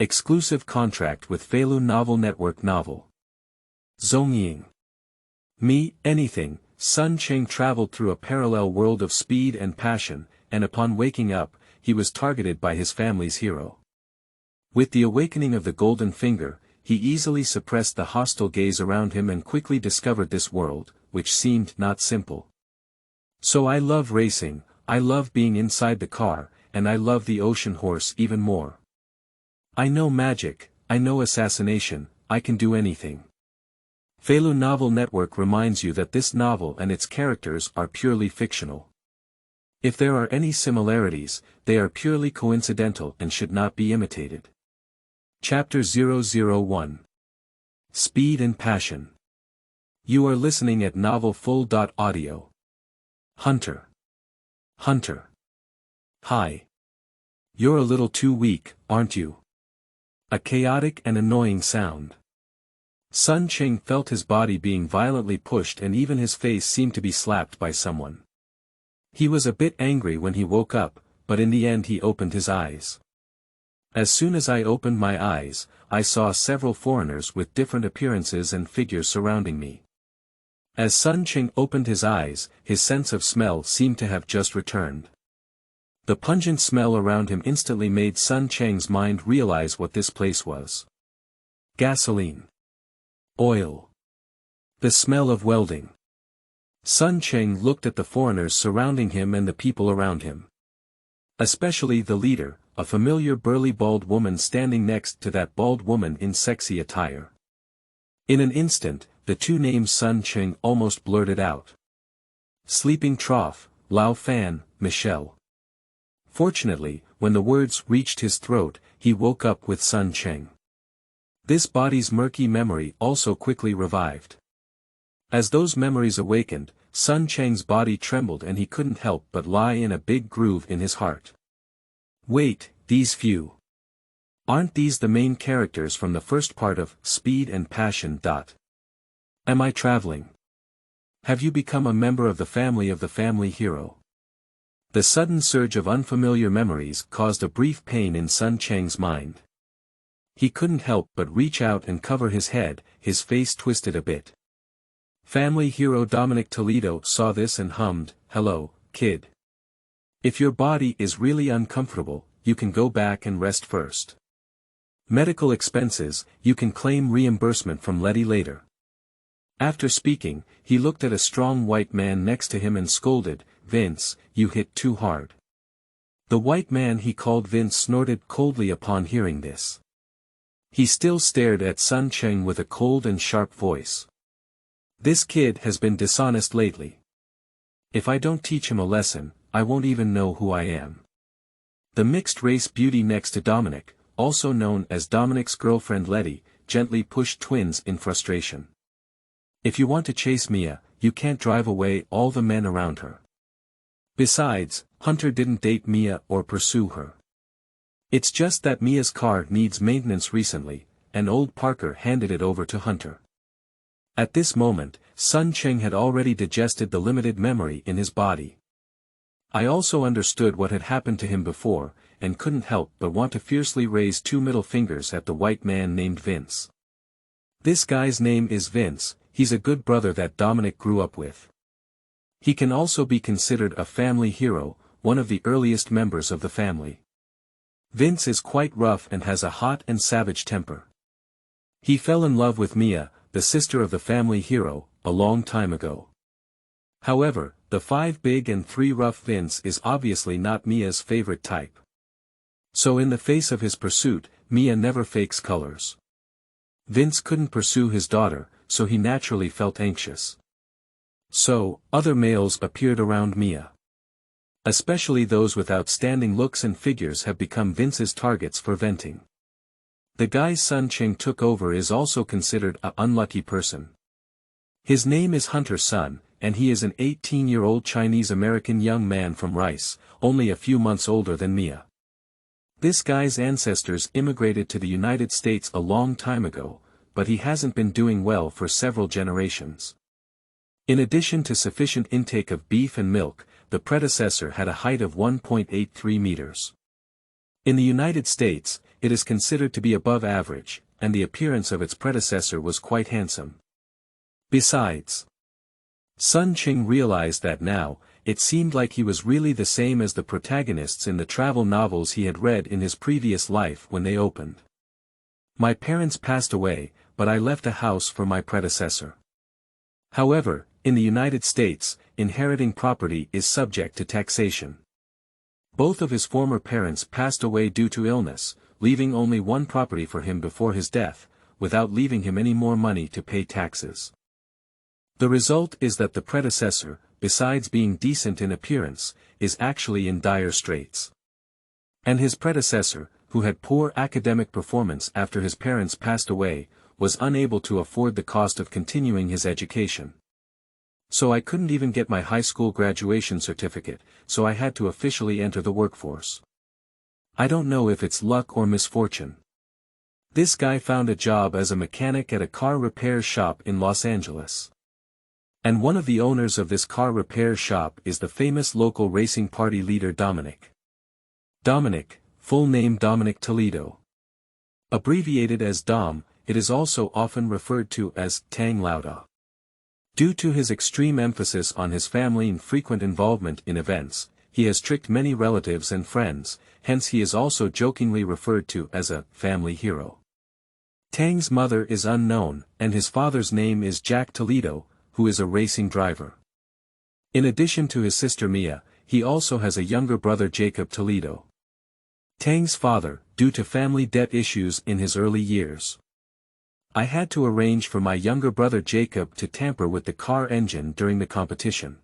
Exclusive contract with Feilu Novel Network novel. Zongying. Me, anything. Sun Cheng traveled through a parallel world of speed and passion, and upon waking up, he was targeted by his family's hero. With the awakening of the golden finger, he easily suppressed the hostile gaze around him and quickly discovered this world, which seemed not simple. So I love racing, I love being inside the car, and I love the ocean horse even more. I know magic, I know assassination, I can do anything. Feilu Novel Network reminds you that this novel and its characters are purely fictional. If there are any similarities, they are purely coincidental and should not be imitated. Chapter 001. Speed and Passion. You are listening at novelfull.audio. Hunter. Hunter. Hi. You're a little too weak, aren't you? A chaotic and annoying sound. Sun Cheng felt his body being violently pushed and even his face seemed to be slapped by someone. He was a bit angry when he woke up, but in the end he opened his eyes. As soon as I opened my eyes, I saw several foreigners with different appearances and figures surrounding me. As Sun Cheng opened his eyes, his sense of smell seemed to have just returned. The pungent smell around him instantly made Sun Cheng's mind realize what this place was. Gasoline. Oil. The smell of welding. Sun Cheng looked at the foreigners surrounding him and the people around him. Especially the leader, a familiar burly bald woman standing next to that bald woman in sexy attire. In an instant, the two names Sun Cheng almost blurted out. Sleeping Trough, Lao Fan, Michelle. Fortunately, when the words reached his throat, he woke up with Sun Cheng. This body's murky memory also quickly revived. As those memories awakened, Sun Cheng's body trembled and he couldn't help but lie in a big groove in his heart. Wait, these few. Aren't these the main characters from the first part of Speed and Passion? Am I traveling? Have you become a member of the family hero? The sudden surge of unfamiliar memories caused a brief pain in Sun Cheng's mind. He couldn't help but reach out and cover his head, his face twisted a bit. Family hero Dominic Toledo saw this and hummed, "Hello, kid. If your body is really uncomfortable, you can go back and rest first. Medical expenses, you can claim reimbursement from Letty later." After speaking, he looked at a strong white man next to him and scolded, "Vince, you hit too hard." The white man he called Vince snorted coldly upon hearing this. He still stared at Sun Cheng with a cold and sharp voice. "This kid has been dishonest lately. If I don't teach him a lesson, I won't even know who I am." The mixed-race beauty next to Dominic, also known as Dominic's girlfriend Letty, gently pushed twins in frustration. "If you want to chase Mia, you can't drive away all the men around her. Besides, Hunter didn't date Mia or pursue her. It's just that Mia's car needs maintenance recently, and old Parker handed it over to Hunter." At this moment, Sun Cheng had already digested the limited memory in his body. I also understood what had happened to him before, and couldn't help but want to fiercely raise two middle fingers at the white man named Vince. This guy's name is Vince, he's a good brother that Dominic grew up with. He can also be considered a family hero, one of the earliest members of the family. Vince is quite rough and has a hot and savage temper. He fell in love with Mia, the sister of the family hero, a long time ago. However, the 5 big and 3 rough Vince is obviously not Mia's favorite type. So in the face of his pursuit, Mia never fakes colors. Vince couldn't pursue his daughter, so he naturally felt anxious. So, other males appeared around Mia. Especially those with outstanding looks and figures have become Vince's targets for venting. The guy Sun Cheng took over is also considered an unlucky person. His name is Hunter Sun, and he is an 18-year-old Chinese-American young man from Rice, only a few months older than Mia. This guy's ancestors immigrated to the United States a long time ago, but he hasn't been doing well for several generations. In addition to sufficient intake of beef and milk, the predecessor had a height of 1.83 meters. In the United States, it is considered to be above average, and the appearance of its predecessor was quite handsome. Besides, Sun Cheng realized that now, it seemed like he was really the same as the protagonists in the travel novels he had read in his previous life when they opened. My parents passed away, but I left a house for my predecessor. However, in the United States, inheriting property is subject to taxation. Both of his former parents passed away due to illness, leaving only one property for him before his death, without leaving him any more money to pay taxes. The result is that the predecessor, besides being decent in appearance, is actually in dire straits. And his predecessor, who had poor academic performance after his parents passed away, was unable to afford the cost of continuing his education. So I couldn't even get my high school graduation certificate, so I had to officially enter the workforce. I don't know if it's luck or misfortune. This guy found a job as a mechanic at a car repair shop in Los Angeles. And one of the owners of this car repair shop is the famous local racing party leader Dominic. Dominic, full name Dominic Toledo. Abbreviated as Dom, it is also often referred to as Tang Lauda. Due to his extreme emphasis on his family and frequent involvement in events, he has tricked many relatives and friends, hence he is also jokingly referred to as a family hero. Tang's mother is unknown, and his father's name is Jack Toledo, who is a racing driver. In addition to his sister Mia, he also has a younger brother Jacob Toledo. Tang's father, due to family debt issues in his early years. I had to arrange for my younger brother Jacob to tamper with the car engine during the competition.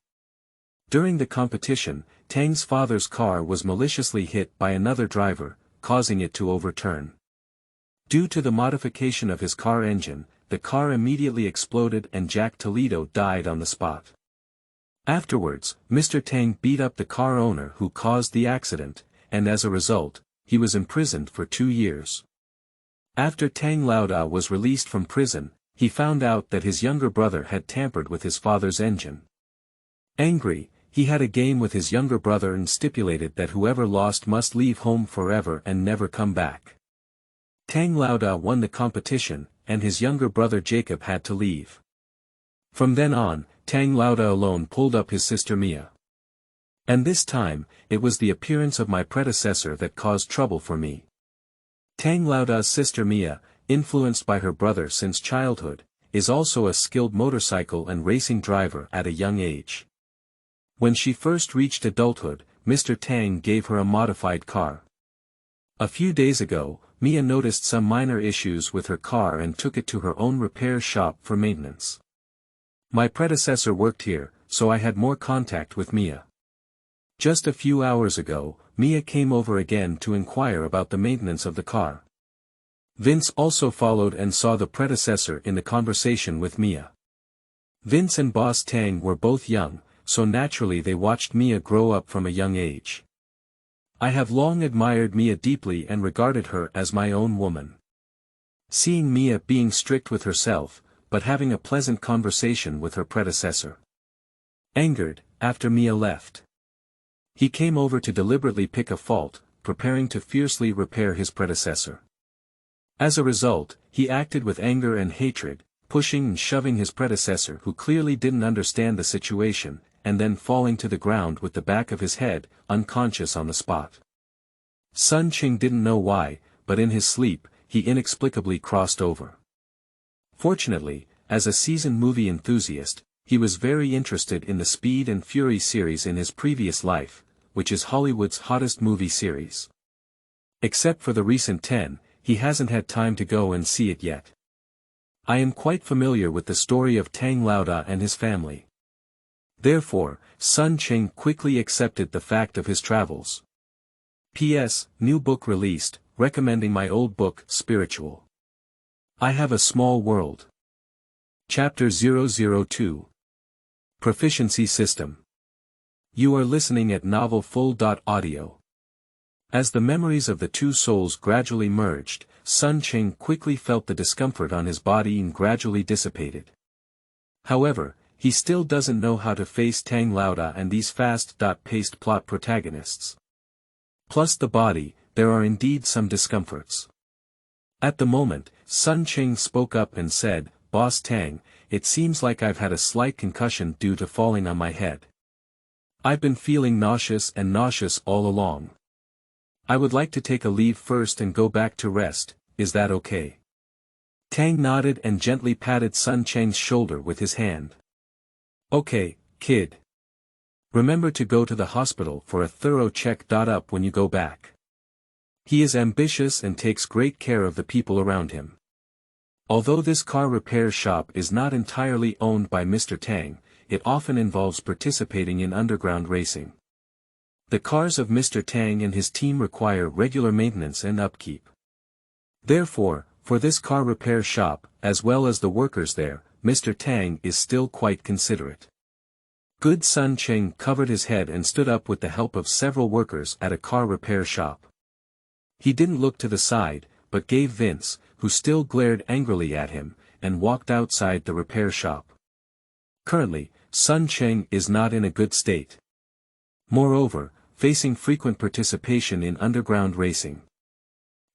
During the competition, Tang's father's car was maliciously hit by another driver, causing it to overturn. Due to the modification of his car engine, the car immediately exploded and Jack Toledo died on the spot. Afterwards, Mr. Tang beat up the car owner who caused the accident, and as a result, he was imprisoned for 2 years. After Tang Lauda was released from prison, he found out that his younger brother had tampered with his father's engine. Angry, he had a game with his younger brother and stipulated that whoever lost must leave home forever and never come back. Tang Lauda won the competition, and his younger brother Jacob had to leave. From then on, Tang Lauda alone pulled up his sister Mia. And this time, it was the appearance of my predecessor that caused trouble for me. Tang Lauda's sister Mia, influenced by her brother since childhood, is also a skilled motorcycle and racing driver at a young age. When she first reached adulthood, Mr. Tang gave her a modified car. A few days ago, Mia noticed some minor issues with her car and took it to her own repair shop for maintenance. My predecessor worked here, so I had more contact with Mia. Just a few hours ago, Mia came over again to inquire about the maintenance of the car. Vince also followed and saw the predecessor in the conversation with Mia. Vince and Boss Tang were both young, so naturally they watched Mia grow up from a young age. I have long admired Mia deeply and regarded her as my own woman. Seeing Mia being strict with herself, but having a pleasant conversation with her predecessor. Angered, after Mia left. He came over to deliberately pick a fault, preparing to fiercely repair his predecessor. As a result, he acted with anger and hatred, pushing and shoving his predecessor who clearly didn't understand the situation, and then falling to the ground with the back of his head, unconscious on the spot. Sun Cheng didn't know why, but in his sleep, he inexplicably crossed over. Fortunately, as a seasoned movie enthusiast, he was very interested in the Speed and Fury series in his previous life, which is Hollywood's hottest movie series. Except for the recent 10, he hasn't had time to go and see it yet. I am quite familiar with the story of Tang Lauda and his family. Therefore, Sun Cheng quickly accepted the fact of his travels. P.S. New book released, recommending my old book, Spiritual. I Have a Small World. Chapter 002. Proficiency System. You are listening at novelfull.audio. As the memories of the two souls gradually merged, Sun Cheng quickly felt the discomfort on his body and gradually dissipated. However, he still doesn't know how to face Tang Lauda and these fast-paced plot protagonists. Plus the body, there are indeed some discomforts. At the moment, Sun Cheng spoke up and said, "Boss Tang, it seems like I've had a slight concussion due to falling on my head. I've been feeling nauseous all along. I would like to take a leave first and go back to rest, is that okay?" Tang nodded and gently patted Sun Cheng's shoulder with his hand. "Okay, kid. Remember to go to the hospital for a thorough check-up when you go back. He is ambitious and takes great care of the people around him." Although this car repair shop is not entirely owned by Mr. Tang, it often involves participating in underground racing. The cars of Mr. Tang and his team require regular maintenance and upkeep. Therefore, for this car repair shop, as well as the workers there, Mr. Tang is still quite considerate. Good Sun Cheng covered his head and stood up with the help of several workers at a car repair shop. He didn't look to the side, but gave Vince, who still glared angrily at him, and walked outside the repair shop. Currently, Sun Cheng is not in a good state. Moreover, facing frequent participation in underground racing.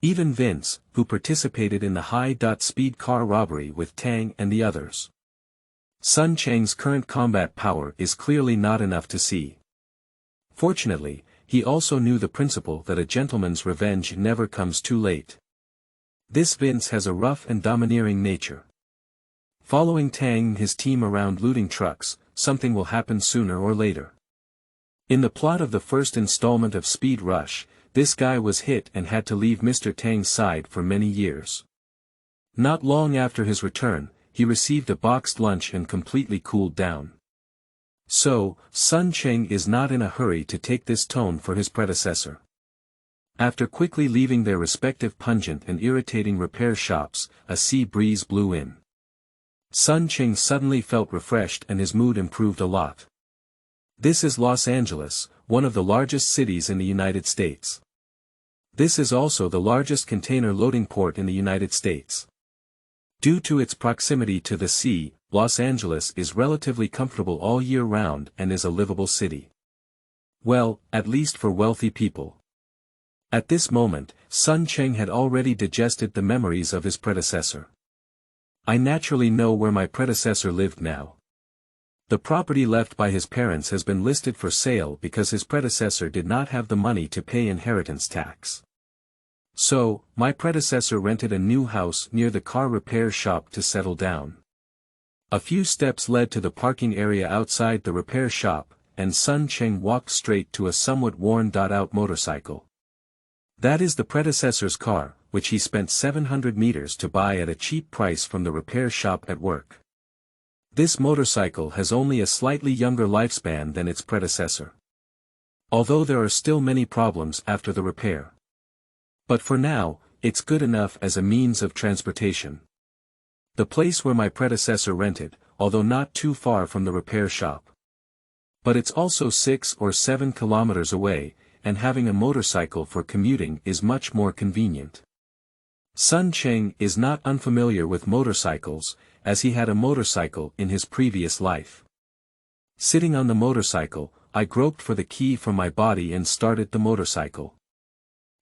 Even Vince, who participated in the high-speed car robbery with Tang and the others. Sun Cheng's current combat power is clearly not enough to see. Fortunately, he also knew the principle that a gentleman's revenge never comes too late. This Vince has a rough and domineering nature. Following Tang and his team around looting trucks, something will happen sooner or later. In the plot of the first installment of Speed Rush, this guy was hit and had to leave Mr. Tang's side for many years. Not long after his return, he received a boxed lunch and completely cooled down. So, Sun Cheng is not in a hurry to take this tone for his predecessor. After quickly leaving their respective pungent and irritating repair shops, a sea breeze blew in. Sun Cheng suddenly felt refreshed and his mood improved a lot. This is Los Angeles, one of the largest cities in the United States. This is also the largest container loading port in the United States. Due to its proximity to the sea, Los Angeles is relatively comfortable all year round and is a livable city. Well, at least for wealthy people. At this moment, Sun Cheng had already digested the memories of his predecessor. I naturally know where my predecessor lived now. The property left by his parents has been listed for sale because his predecessor did not have the money to pay inheritance tax. So, my predecessor rented a new house near the car repair shop to settle down. A few steps led to the parking area outside the repair shop, and Sun Cheng walked straight to a somewhat worn-out motorcycle. That is the predecessor's car, which he spent 700 meters to buy at a cheap price from the repair shop at work. This motorcycle has only a slightly younger lifespan than its predecessor. Although there are still many problems after the repair. But for now, it's good enough as a means of transportation. The place where my predecessor rented, although not too far from the repair shop. But it's also 6 or 7 kilometers away, and having a motorcycle for commuting is much more convenient. Sun Cheng is not unfamiliar with motorcycles, as he had a motorcycle in his previous life. Sitting on the motorcycle, I groped for the key from my body and started the motorcycle.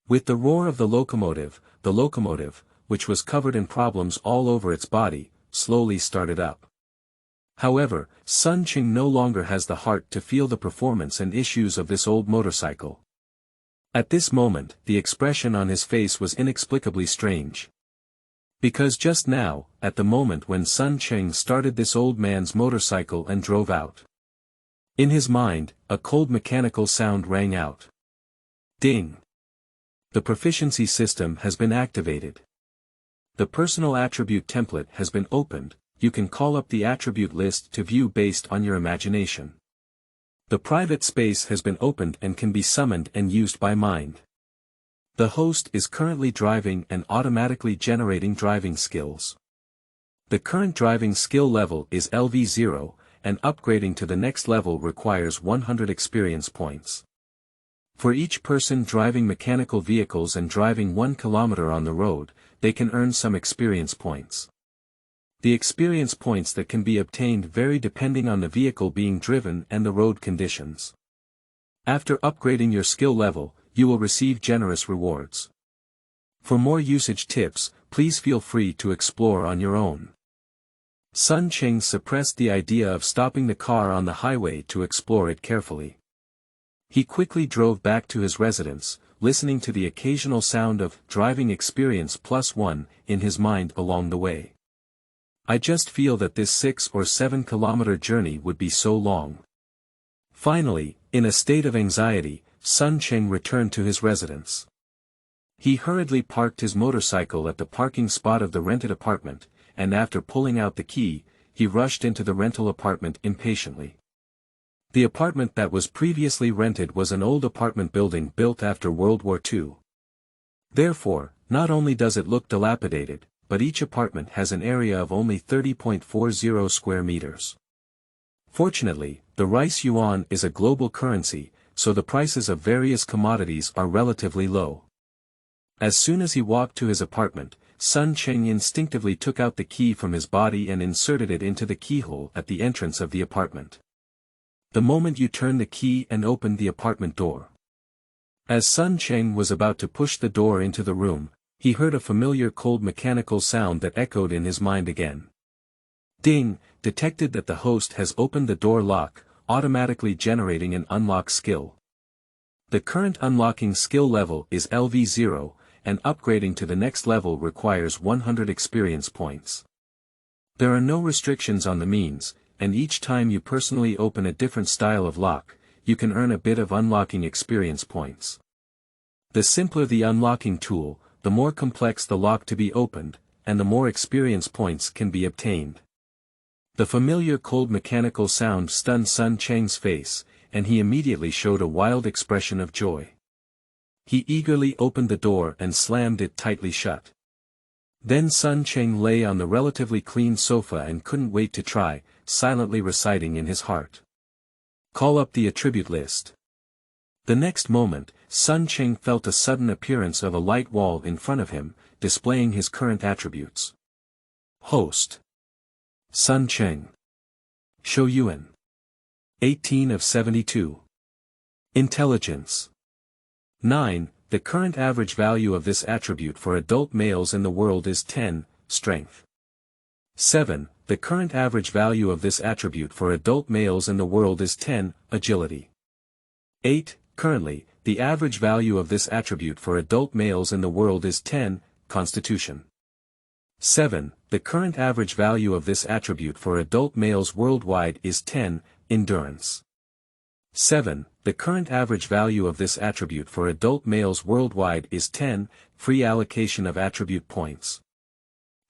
With the roar of the locomotive, which was covered in problems all over its body, slowly started up. However, Sun Cheng no longer has the heart to feel the performance and issues of this old motorcycle. At this moment, the expression on his face was inexplicably strange. Because just now, at the moment when Sun Cheng started this old man's motorcycle and drove out. In his mind, a cold mechanical sound rang out. Ding! The proficiency system has been activated. The personal attribute template has been opened. You can call up the attribute list to view based on your imagination. The private space has been opened and can be summoned and used by mind. The host is currently driving and automatically generating driving skills. The current driving skill level is LV0, and upgrading to the next level requires 100 experience points. For each person driving mechanical vehicles and driving 1 kilometer on the road, they can earn some experience points. The experience points that can be obtained vary depending on the vehicle being driven and the road conditions. After upgrading your skill level, you will receive generous rewards. For more usage tips, please feel free to explore on your own. Sun Cheng suppressed the idea of stopping the car on the highway to explore it carefully. He quickly drove back to his residence, listening to the occasional sound of driving experience +1 in his mind along the way. I just feel that this 6 or 7 kilometer journey would be so long. Finally, in a state of anxiety, Sun Cheng returned to his residence. He hurriedly parked his motorcycle at the parking spot of the rented apartment, and after pulling out the key, he rushed into the rental apartment impatiently. The apartment that was previously rented was an old apartment building built after World War II. Therefore, not only does it look dilapidated, but each apartment has an area of only 30.40 square meters. Fortunately, the rice yuan is a global currency, so the prices of various commodities are relatively low. As soon as he walked to his apartment, Sun Cheng instinctively took out the key from his body and inserted it into the keyhole at the entrance of the apartment. The moment you turn the key and open the apartment door. As Sun Cheng was about to push the door into the room, he heard a familiar cold mechanical sound that echoed in his mind again. Ding, detected that the host has opened the door lock, automatically generating an unlock skill. The current unlocking skill level is LV0, and upgrading to the next level requires 100 experience points. There are no restrictions on the means, and each time you personally open a different style of lock, you can earn a bit of unlocking experience points. The simpler the unlocking tool, the more complex the lock to be opened, and the more experience points can be obtained. The familiar cold mechanical sound stunned Sun Cheng's face, and he immediately showed a wild expression of joy. He eagerly opened the door and slammed it tightly shut. Then Sun Cheng lay on the relatively clean sofa and couldn't wait to try, silently reciting in his heart. Call up the attribute list. The next moment, Sun Cheng felt a sudden appearance of a light wall in front of him, displaying his current attributes. Host. Sun Cheng. Shou Yuan. 18 of 72. Intelligence. 9. The current average value of this attribute for adult males in the world is 10, Strength. 7. The current average value of this attribute for adult males in the world is 10, Agility. 8. Currently, the average value of this attribute for adult males in the world is 10, Constitution. 7. The current average value of this attribute for adult males worldwide is 10, Endurance. 7. The current average value of this attribute for adult males worldwide is 10, Free allocation of attribute points.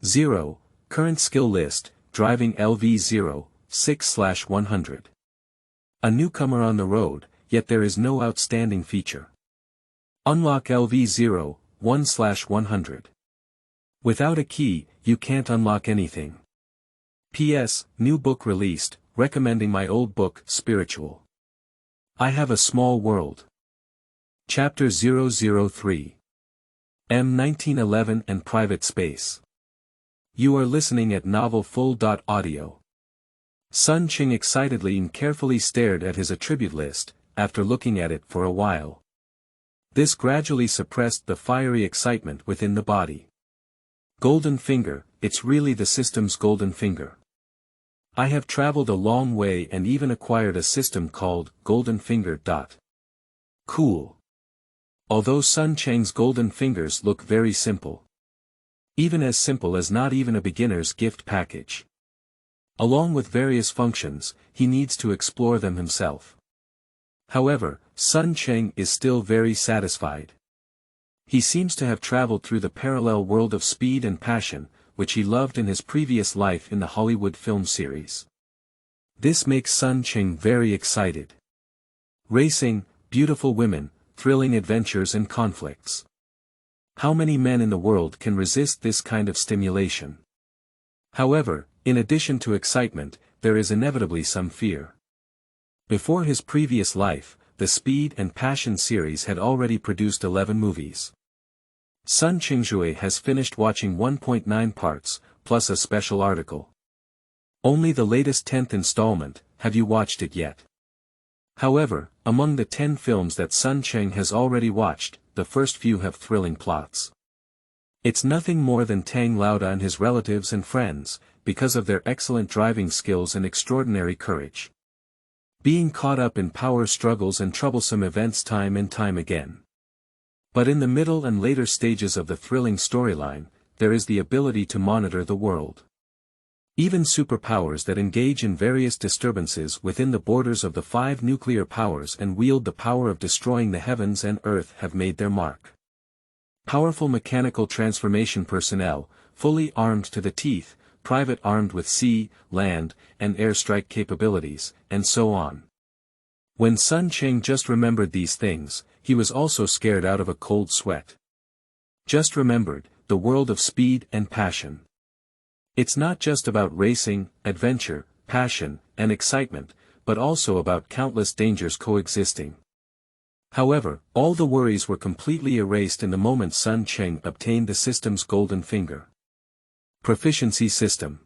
0. Current skill list, Driving LV0, 6/100. A newcomer on the road, yet there is no outstanding feature. Unlock LV0, 1/100. Without a key, you can't unlock anything. P.S. New book released, recommending my old book, Spiritual. I have a small world. Chapter 003. M1911 and Private Space. You are listening at novelfull.audio. Sun Cheng excitedly and carefully stared at his attribute list, after looking at it for a while. This gradually suppressed the fiery excitement within the body. Golden finger, it's really the system's golden finger. I have traveled a long way and even acquired a system called Golden Finger. Cool. Although Sun Cheng's golden fingers look very simple. Even as simple as not even a beginner's gift package. Along with various functions, he needs to explore them himself. However, Sun Cheng is still very satisfied. He seems to have traveled through the parallel world of speed and passion, which he loved in his previous life in the Hollywood film series. This makes Sun Cheng very excited. Racing, beautiful women, thrilling adventures and conflicts. How many men in the world can resist this kind of stimulation? However, in addition to excitement, there is inevitably some fear. Before his previous life, the Speed and Passion series had already produced 11 movies. Sun Qingjue has finished watching 1.9 parts, plus a special article. Only the latest 10th installment, have you watched it yet? However, among the 10 films that Sun Cheng has already watched, the first few have thrilling plots. It's nothing more than Tang Lauda and his relatives and friends, because of their excellent driving skills and extraordinary courage, being caught up in power struggles and troublesome events time and time again. But in the middle and later stages of the thrilling storyline, there is the ability to monitor the world. Even superpowers that engage in various disturbances within the borders of the 5 nuclear powers and wield the power of destroying the heavens and earth have made their mark. Powerful mechanical transformation personnel, fully armed to the teeth, private armed with sea, land, and airstrike capabilities, and so on. When Sun Cheng just remembered these things, he was also scared out of a cold sweat. Just remembered, the world of speed and passion. It's not just about racing, adventure, passion, and excitement, but also about countless dangers coexisting. However, all the worries were completely erased in the moment Sun Cheng obtained the system's golden finger. Proficiency system.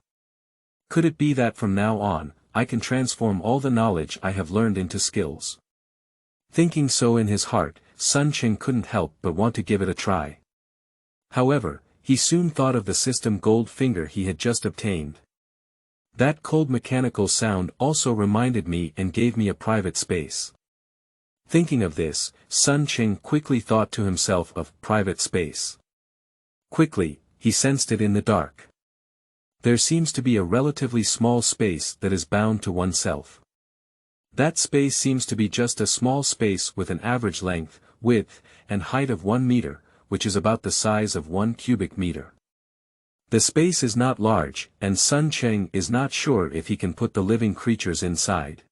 Could it be that from now on, I can transform all the knowledge I have learned into skills? Thinking so in his heart, Sun Cheng couldn't help but want to give it a try. However, he soon thought of the system gold finger he had just obtained. That cold mechanical sound also reminded me and gave me a private space. Thinking of this, Sun Cheng quickly thought to himself of private space. Quickly, he sensed it in the dark. There seems to be a relatively small space that is bound to oneself. That space seems to be just a small space with an average length, width, and height of 1 meter, which is about the size of 1 cubic meter. The space is not large, and Sun Cheng is not sure if he can put the living creatures inside.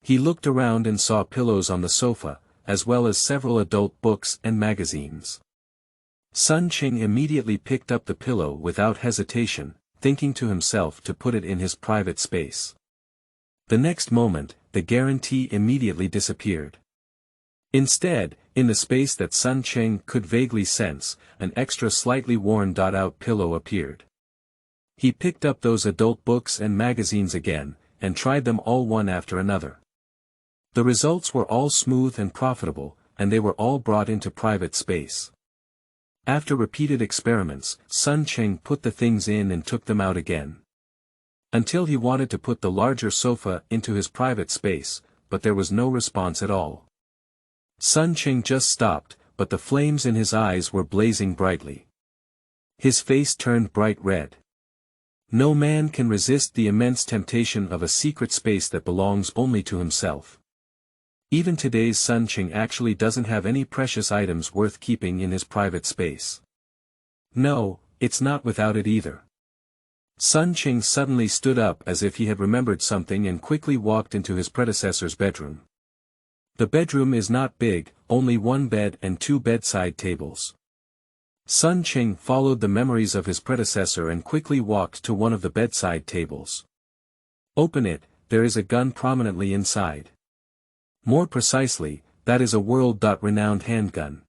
He looked around and saw pillows on the sofa, as well as several adult books and magazines. Sun Cheng immediately picked up the pillow without hesitation, thinking to himself to put it in his private space. The next moment, the guarantee immediately disappeared. Instead, in the space that Sun Cheng could vaguely sense, an extra slightly worn-out pillow appeared. He picked up those adult books and magazines again, and tried them all one after another. The results were all smooth and profitable, and they were all brought into private space. After repeated experiments, Sun Cheng put the things in and took them out again. Until he wanted to put the larger sofa into his private space, but there was no response at all. Sun Cheng just stopped, but the flames in his eyes were blazing brightly. His face turned bright red. No man can resist the immense temptation of a secret space that belongs only to himself. Even today's Sun Cheng actually doesn't have any precious items worth keeping in his private space. No, it's not without it either. Sun Cheng suddenly stood up as if he had remembered something and quickly walked into his predecessor's bedroom. The bedroom is not big, only 1 bed and 2 bedside tables. Sun Cheng followed the memories of his predecessor and quickly walked to one of the bedside tables. Open it, there is a gun prominently inside. More precisely, that is a world-renowned handgun.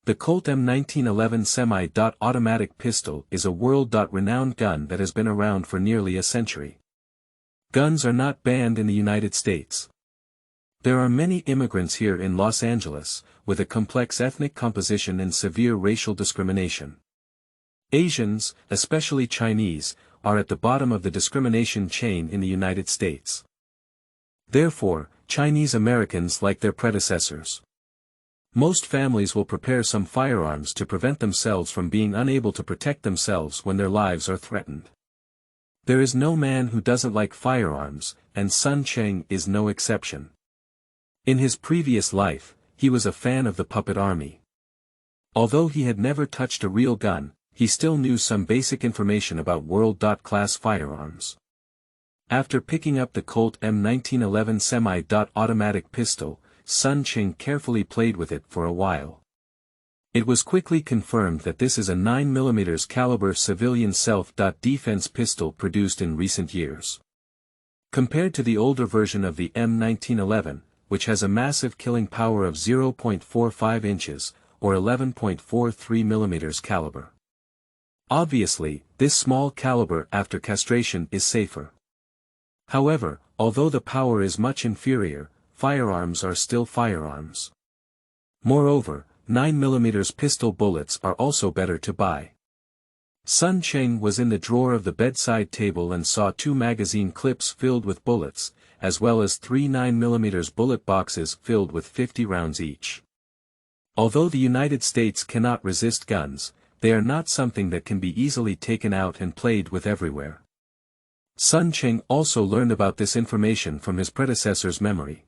The Colt M1911 semi-automatic pistol is a world-renowned gun that has been around for nearly a century. Guns are not banned in the United States. There are many immigrants here in Los Angeles, with a complex ethnic composition and severe racial discrimination. Asians, especially Chinese, are at the bottom of the discrimination chain in the United States. Therefore, Chinese Americans like their predecessors. Most families will prepare some firearms to prevent themselves from being unable to protect themselves when their lives are threatened. There is no man who doesn't like firearms, and Sun Cheng is no exception. In his previous life, he was a fan of the puppet army. Although he had never touched a real gun, he still knew some basic information about world-class firearms. After picking up the Colt M1911 semi-automatic pistol, Sun Cheng carefully played with it for a while. It was quickly confirmed that this is a 9mm caliber civilian self-defense pistol produced in recent years. Compared to the older version of the M1911, which has a massive killing power of 0.45 inches, or 11.43mm caliber. Obviously, this small caliber after castration is safer. However, although the power is much inferior, firearms are still firearms. Moreover, 9mm pistol bullets are also better to buy. Sun Cheng was in the drawer of the bedside table and saw 2 magazine clips filled with bullets, as well as 3 9mm bullet boxes filled with 50 rounds each. Although the United States cannot resist guns, they are not something that can be easily taken out and played with everywhere. Sun Cheng also learned about this information from his predecessor's memory.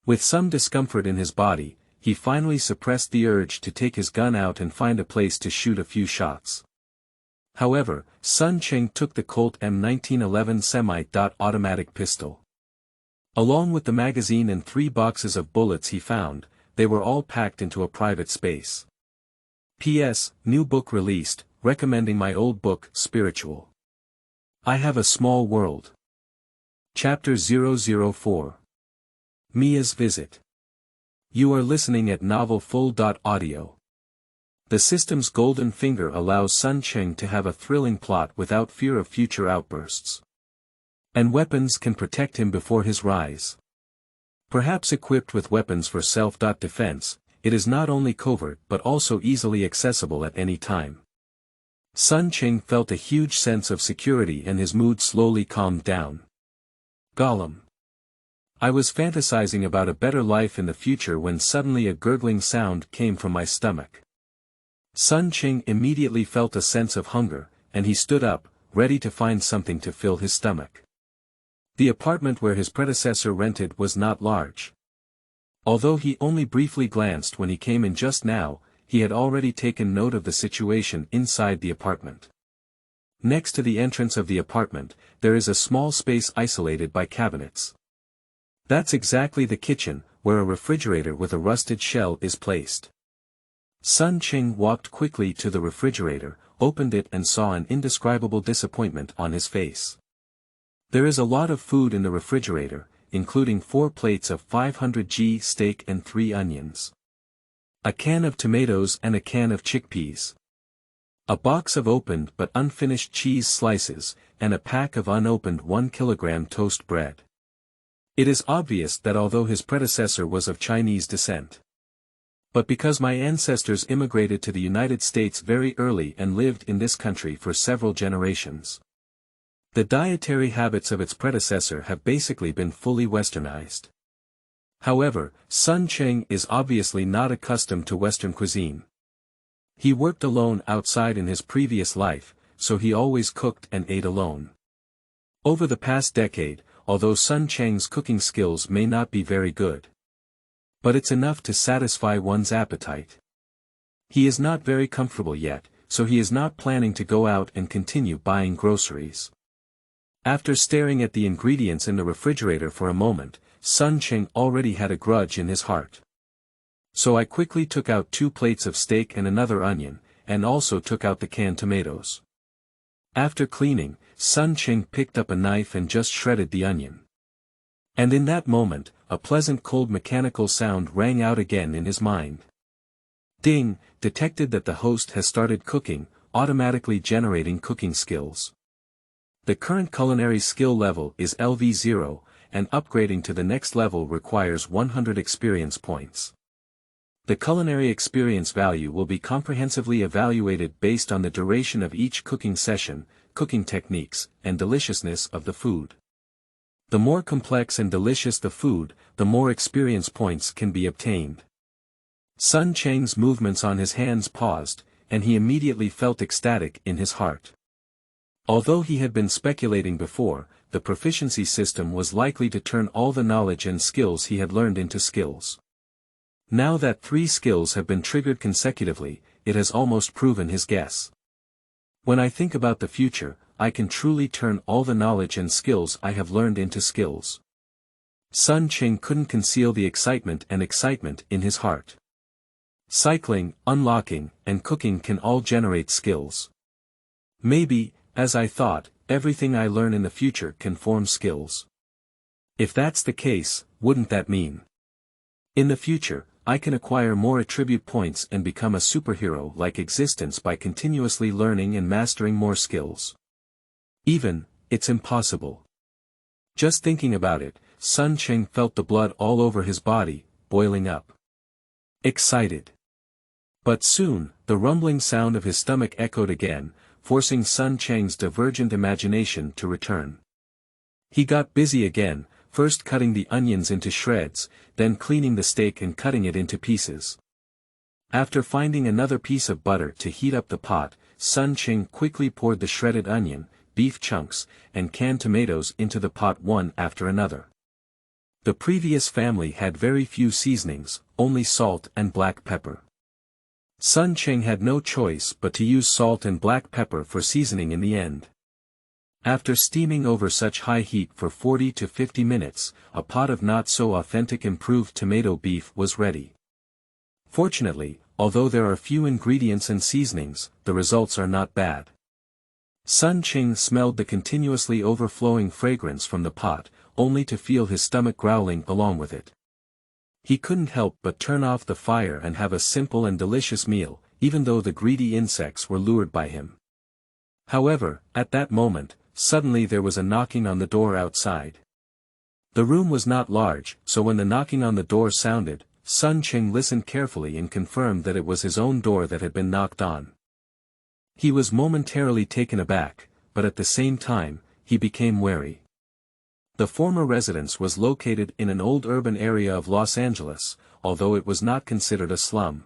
With some discomfort in his body, he finally suppressed the urge to take his gun out and find a place to shoot a few shots. However, Sun Cheng took the Colt M1911 semi-automatic pistol. Along with the magazine and 3 boxes of bullets he found, they were all packed into a private space. P.S. New book released, recommending my old book, Spiritual. I Have a Small World. Chapter 004. Mia's Visit. You are listening at novelfull.audio. The system's golden finger allows Sun Cheng to have a thrilling plot without fear of future outbursts. And weapons can protect him before his rise. Perhaps equipped with weapons for self-defense, it is not only covert but also easily accessible at any time. Sun Cheng felt a huge sense of security and his mood slowly calmed down. Gollum. I was fantasizing about a better life in the future when suddenly a gurgling sound came from my stomach. Sun Cheng immediately felt a sense of hunger, and he stood up, ready to find something to fill his stomach. The apartment where his predecessor rented was not large. Although he only briefly glanced when he came in just now, he had already taken note of the situation inside the apartment. Next to the entrance of the apartment, there is a small space isolated by cabinets. That's exactly the kitchen, where a refrigerator with a rusted shell is placed. Sun Cheng walked quickly to the refrigerator, opened it and saw an indescribable disappointment on his face. There is a lot of food in the refrigerator, including 4 plates of 500g steak and 3 onions. A can of tomatoes and a can of chickpeas. A box of opened but unfinished cheese slices, and a pack of unopened 1 kilogram toast bread. It is obvious that although his predecessor was of Chinese descent, but because my ancestors immigrated to the United States very early and lived in this country for several generations, the dietary habits of its predecessor have basically been fully westernized. However, Sun Cheng is obviously not accustomed to Western cuisine. He worked alone outside in his previous life, so he always cooked and ate alone. Over the past decade, although Sun Cheng's cooking skills may not be very good, but it's enough to satisfy one's appetite. He is not very comfortable yet, so he is not planning to go out and continue buying groceries. After staring at the ingredients in the refrigerator for a moment, Sun Cheng already had a grudge in his heart. So I quickly took out 2 plates of steak and another onion, and also took out the canned tomatoes. After cleaning, Sun Cheng picked up a knife and just shredded the onion. And in that moment, a pleasant cold mechanical sound rang out again in his mind. Ding, detected that the host has started cooking, automatically generating cooking skills. The current culinary skill level is LV0, and upgrading to the next level requires 100 experience points. The culinary experience value will be comprehensively evaluated based on the duration of each cooking session, cooking techniques, and deliciousness of the food. The more complex and delicious the food, the more experience points can be obtained. Sun Cheng's movements on his hands paused, and he immediately felt ecstatic in his heart. Although he had been speculating before, the proficiency system was likely to turn all the knowledge and skills he had learned into skills. Now that 3 skills have been triggered consecutively, it has almost proven his guess. When I think about the future, I can truly turn all the knowledge and skills I have learned into skills. Sun Cheng couldn't conceal the excitement in his heart. Cycling, unlocking, and cooking can all generate skills. Maybe, as I thought, everything I learn in the future can form skills. If that's the case, wouldn't that mean in the future, I can acquire more attribute points and become a superhero-like existence by continuously learning and mastering more skills? Even, it's impossible. Just thinking about it, Sun Cheng felt the blood all over his body, boiling up. Excited. But soon, the rumbling sound of his stomach echoed again, forcing Sun Cheng's divergent imagination to return. He got busy again, first cutting the onions into shreds, then cleaning the steak and cutting it into pieces. After finding another piece of butter to heat up the pot, Sun Cheng quickly poured the shredded onion, beef chunks, and canned tomatoes into the pot one after another. The previous family had very few seasonings, only salt and black pepper. Sun Cheng had no choice but to use salt and black pepper for seasoning in the end. After steaming over such high heat for 40 to 50 minutes, a pot of not-so-authentic improved tomato beef was ready. Fortunately, although there are few ingredients and seasonings, the results are not bad. Sun Cheng smelled the continuously overflowing fragrance from the pot, only to feel his stomach growling along with it. He couldn't help but turn off the fire and have a simple and delicious meal, even though the greedy insects were lured by him. However, at that moment, suddenly there was a knocking on the door outside. The room was not large, so when the knocking on the door sounded, Sun Cheng listened carefully and confirmed that it was his own door that had been knocked on. He was momentarily taken aback, but at the same time, he became wary. The former residence was located in an old urban area of Los Angeles, although it was not considered a slum.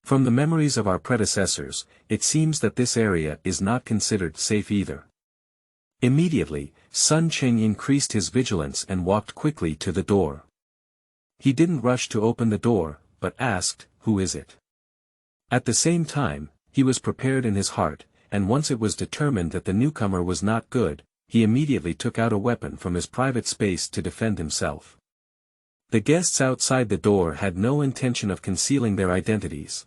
From the memories of our predecessors, it seems that this area is not considered safe either. Immediately, Sun Cheng increased his vigilance and walked quickly to the door. He didn't rush to open the door, but asked, "Who is it?" At the same time, he was prepared in his heart, and once it was determined that the newcomer was not good, he immediately took out a weapon from his private space to defend himself. The guests outside the door had no intention of concealing their identities.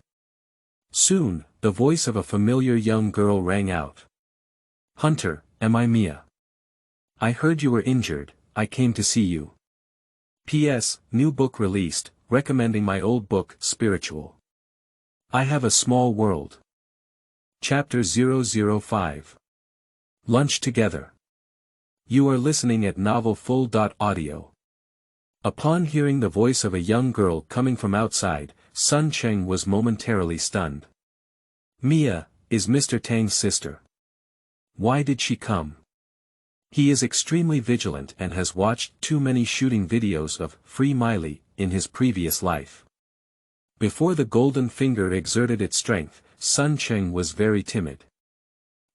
Soon, the voice of a familiar young girl rang out. "Hunter, am I Mia? I heard you were injured, I came to see you. P.S. New book released, recommending my old book, Spiritual. I have a small world." Chapter 005. Lunch Together. You are listening at novelfull.audio. Upon hearing the voice of a young girl coming from outside, Sun Cheng was momentarily stunned. Mia, is Mr. Tang's sister. Why did she come? He is extremely vigilant and has watched too many shooting videos of Free Miley in his previous life. Before the golden finger exerted its strength, Sun Cheng was very timid.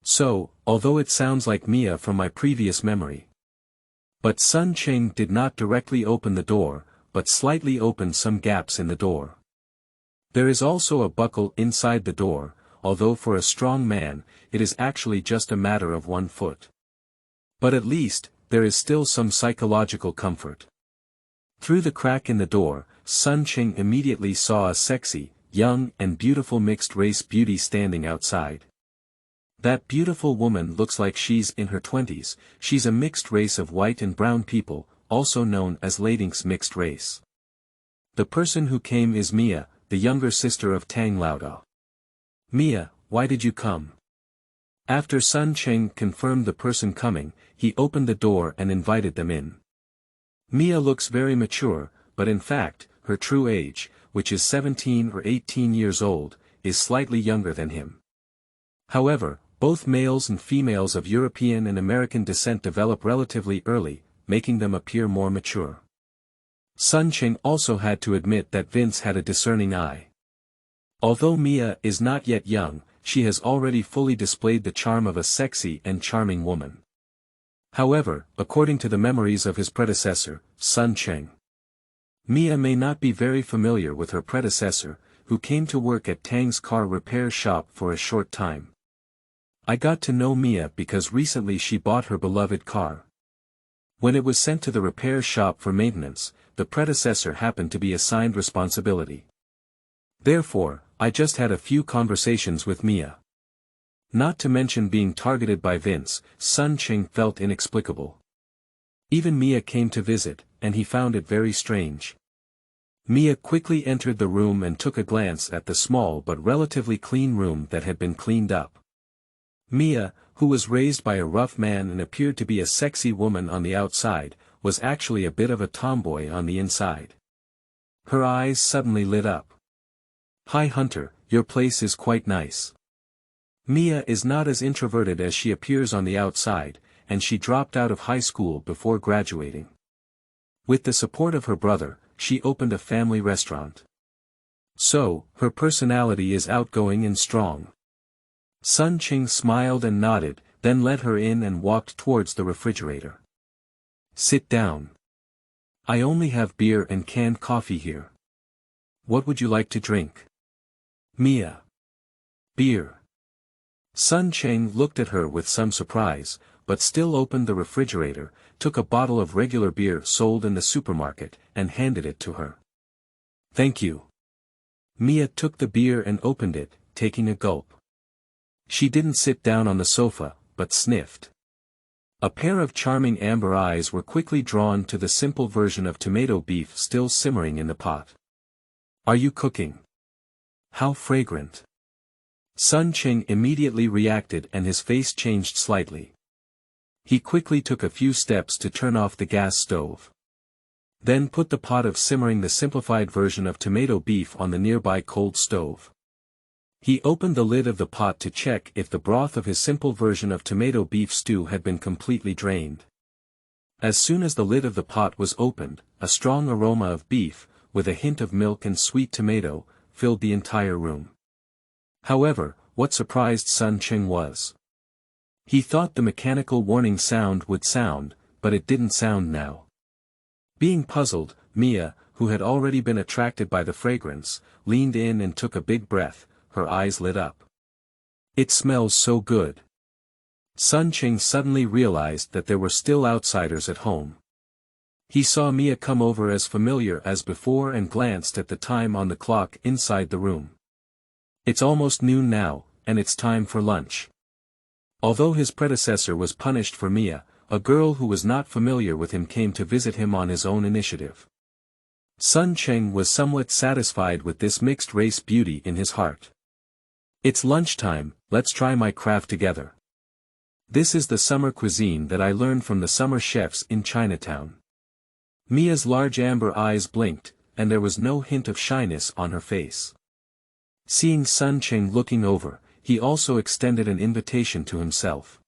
So, although it sounds like Mia from my previous memory. But Sun Cheng did not directly open the door, but slightly opened some gaps in the door. There is also a buckle inside the door, although for a strong man, it is actually just a matter of 1 foot. But at least, there is still some psychological comfort. Through the crack in the door, Sun Cheng immediately saw a sexy, young and beautiful mixed-race beauty standing outside. That beautiful woman looks like she's in her 20s, she's a mixed race of white and brown people, also known as Lading's mixed race. The person who came is Mia, the younger sister of Tang Laodao. Mia, why did you come? After Sun Cheng confirmed the person coming, he opened the door and invited them in. Mia looks very mature, but in fact, her true age, which is 17 or 18 years old, is slightly younger than him. However, both males and females of European and American descent develop relatively early, making them appear more mature. Sun Cheng also had to admit that Vince had a discerning eye. Although Mia is not yet young, she has already fully displayed the charm of a sexy and charming woman. However, according to the memories of his predecessor, Sun Cheng, Mia may not be very familiar with her predecessor, who came to work at Tang's car repair shop for a short time. I got to know Mia because recently she bought her beloved car. When it was sent to the repair shop for maintenance, the predecessor happened to be assigned responsibility. Therefore, I just had a few conversations with Mia. Not to mention being targeted by Vince, Sun Cheng felt inexplicable. Even Mia came to visit, and he found it very strange. Mia quickly entered the room and took a glance at the small but relatively clean room that had been cleaned up. Mia, who was raised by a rough man and appeared to be a sexy woman on the outside, was actually a bit of a tomboy on the inside. Her eyes suddenly lit up. "Hi Hunter, your place is quite nice." Mia is not as introverted as she appears on the outside, and she dropped out of high school before graduating. With the support of her brother, she opened a family restaurant. So, her personality is outgoing and strong. Sun Cheng smiled and nodded, then led her in and walked towards the refrigerator. "Sit down. I only have beer and canned coffee here. What would you like to drink?" "Mia. Beer." Sun Cheng looked at her with some surprise, but still opened the refrigerator, took a bottle of regular beer sold in the supermarket, and handed it to her. "Thank you." Mia took the beer and opened it, taking a gulp. She didn't sit down on the sofa, but sniffed. A pair of charming amber eyes were quickly drawn to the simple version of tomato beef still simmering in the pot. "Are you cooking? How fragrant." Sun Cheng immediately reacted and his face changed slightly. He quickly took a few steps to turn off the gas stove. Then put the pot of simmering the simplified version of tomato beef on the nearby cold stove. He opened the lid of the pot to check if the broth of his simple version of tomato beef stew had been completely drained. As soon as the lid of the pot was opened, a strong aroma of beef, with a hint of milk and sweet tomato, filled the entire room. However, what surprised Sun Cheng was, he thought the mechanical warning sound would sound, but it didn't sound now. Being puzzled, Mia, who had already been attracted by the fragrance, leaned in and took a big breath. Her eyes lit up. "It smells so good." Sun Cheng suddenly realized that there were still outsiders at home. He saw Mia come over as familiar as before and glanced at the time on the clock inside the room. "It's almost noon now, and it's time for lunch." Although his predecessor was punished for Mia, a girl who was not familiar with him came to visit him on his own initiative. Sun Cheng was somewhat satisfied with this mixed-race beauty in his heart. "It's lunchtime, let's try my craft together. This is the summer cuisine that I learned from the summer chefs in Chinatown." Mia's large amber eyes blinked, and there was no hint of shyness on her face. Seeing Sun Cheng looking over, he also extended an invitation to himself.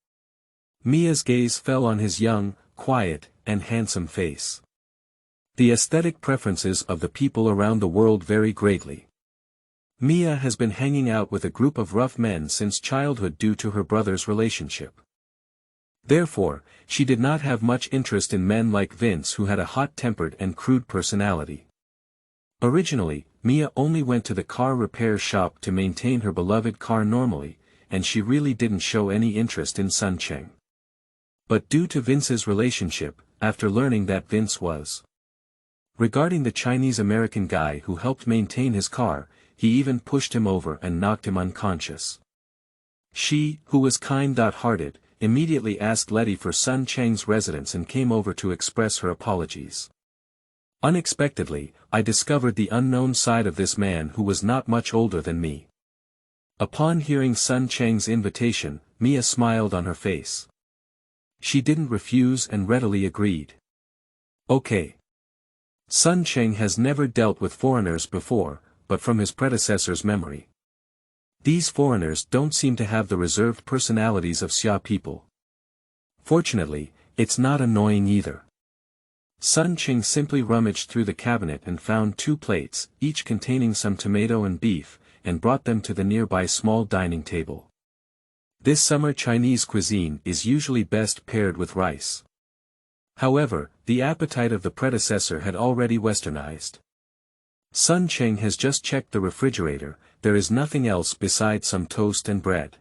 Mia's gaze fell on his young, quiet, and handsome face. The aesthetic preferences of the people around the world vary greatly. Mia has been hanging out with a group of rough men since childhood due to her brother's relationship. Therefore, she did not have much interest in men like Vince who had a hot-tempered and crude personality. Originally, Mia only went to the car repair shop to maintain her beloved car normally, and she really didn't show any interest in Sun Cheng. But due to Vince's relationship, after learning that Vince was regarding the Chinese-American guy who helped maintain his car, he even pushed him over and knocked him unconscious. She, who was kind-hearted, immediately asked Letty for Sun Cheng's residence and came over to express her apologies. Unexpectedly, I discovered the unknown side of this man who was not much older than me. Upon hearing Sun Cheng's invitation, Mia smiled on her face. She didn't refuse and readily agreed. "Okay." Sun Cheng has never dealt with foreigners before, but from his predecessor's memory. These foreigners don't seem to have the reserved personalities of Xia people. Fortunately, it's not annoying either. Sun Cheng simply rummaged through the cabinet and found 2 plates, each containing some tomato and beef, and brought them to the nearby small dining table. This summer Chinese cuisine is usually best paired with rice. However, the appetite of the predecessor had already westernized. Sun Cheng has just checked the refrigerator, there is nothing else besides some toast and bread.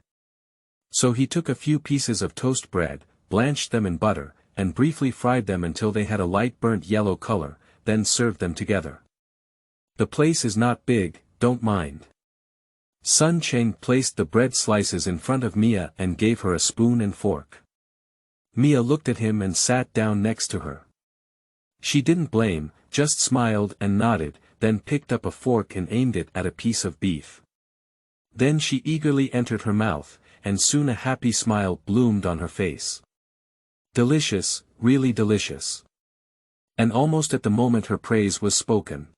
So he took a few pieces of toast bread, blanched them in butter, and briefly fried them until they had a light burnt yellow color, then served them together. "The place is not big, don't mind." Sun Cheng placed the bread slices in front of Mia and gave her a spoon and fork. Mia looked at him and sat down next to her. She didn't blame, just smiled and nodded, then picked up a fork and aimed it at a piece of beef. Then she eagerly entered her mouth, and soon a happy smile bloomed on her face. "Delicious, really delicious." And almost at the moment her praise was spoken.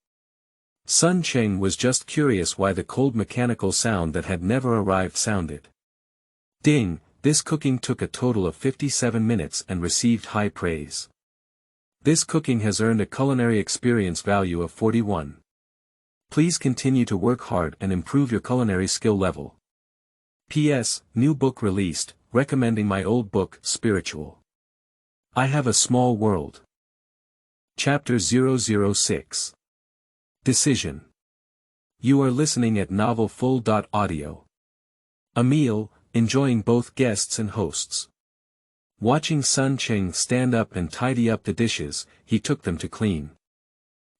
Sun Cheng was just curious why the cold mechanical sound that had never arrived sounded. Ding, this cooking took a total of 57 minutes and received high praise. This cooking has earned a culinary experience value of 41. Please continue to work hard and improve your culinary skill level. P.S. New book released, recommending my old book, Spiritual. I Have a Small World. Chapter 006. Decision. You are listening at novelfull.audio. A meal, enjoying both guests and hosts. Watching Sun Cheng stand up and tidy up the dishes, he took them to clean.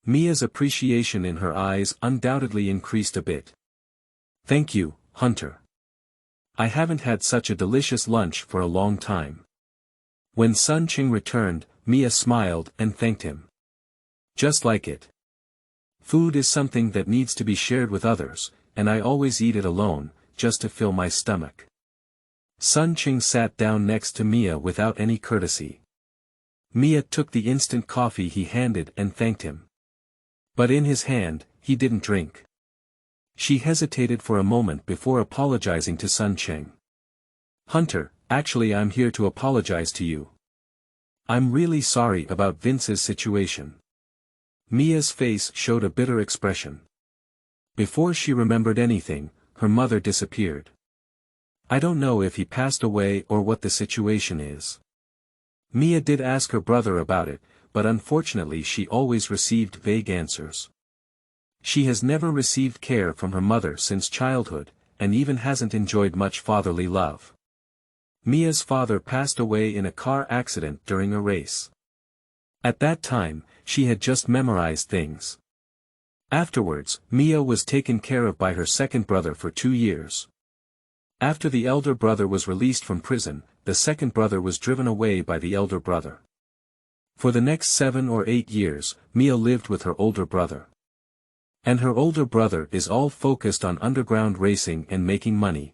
Mia's appreciation in her eyes undoubtedly increased a bit. Thank you, Hunter. I haven't had such a delicious lunch for a long time. When Sun Cheng returned, Mia smiled and thanked him. Just like it. Food is something that needs to be shared with others, and I always eat it alone, just to fill my stomach. Sun Cheng sat down next to Mia without any courtesy. Mia took the instant coffee he handed and thanked him. But in his hand, he didn't drink. She hesitated for a moment before apologizing to Sun Cheng. Hunter, actually I'm here to apologize to you. I'm really sorry about Vince's situation. Mia's face showed a bitter expression. Before she remembered anything, her mother disappeared. I don't know if he passed away or what the situation is. Mia did ask her brother about it, but unfortunately she always received vague answers. She has never received care from her mother since childhood, and even hasn't enjoyed much fatherly love. Mia's father passed away in a car accident during a race. At that time, she had just memorized things. Afterwards, Mia was taken care of by her second brother for 2 years. After the elder brother was released from prison, the second brother was driven away by the elder brother. For the next 7 or 8 years, Mia lived with her older brother. And her older brother is all focused on underground racing and making money.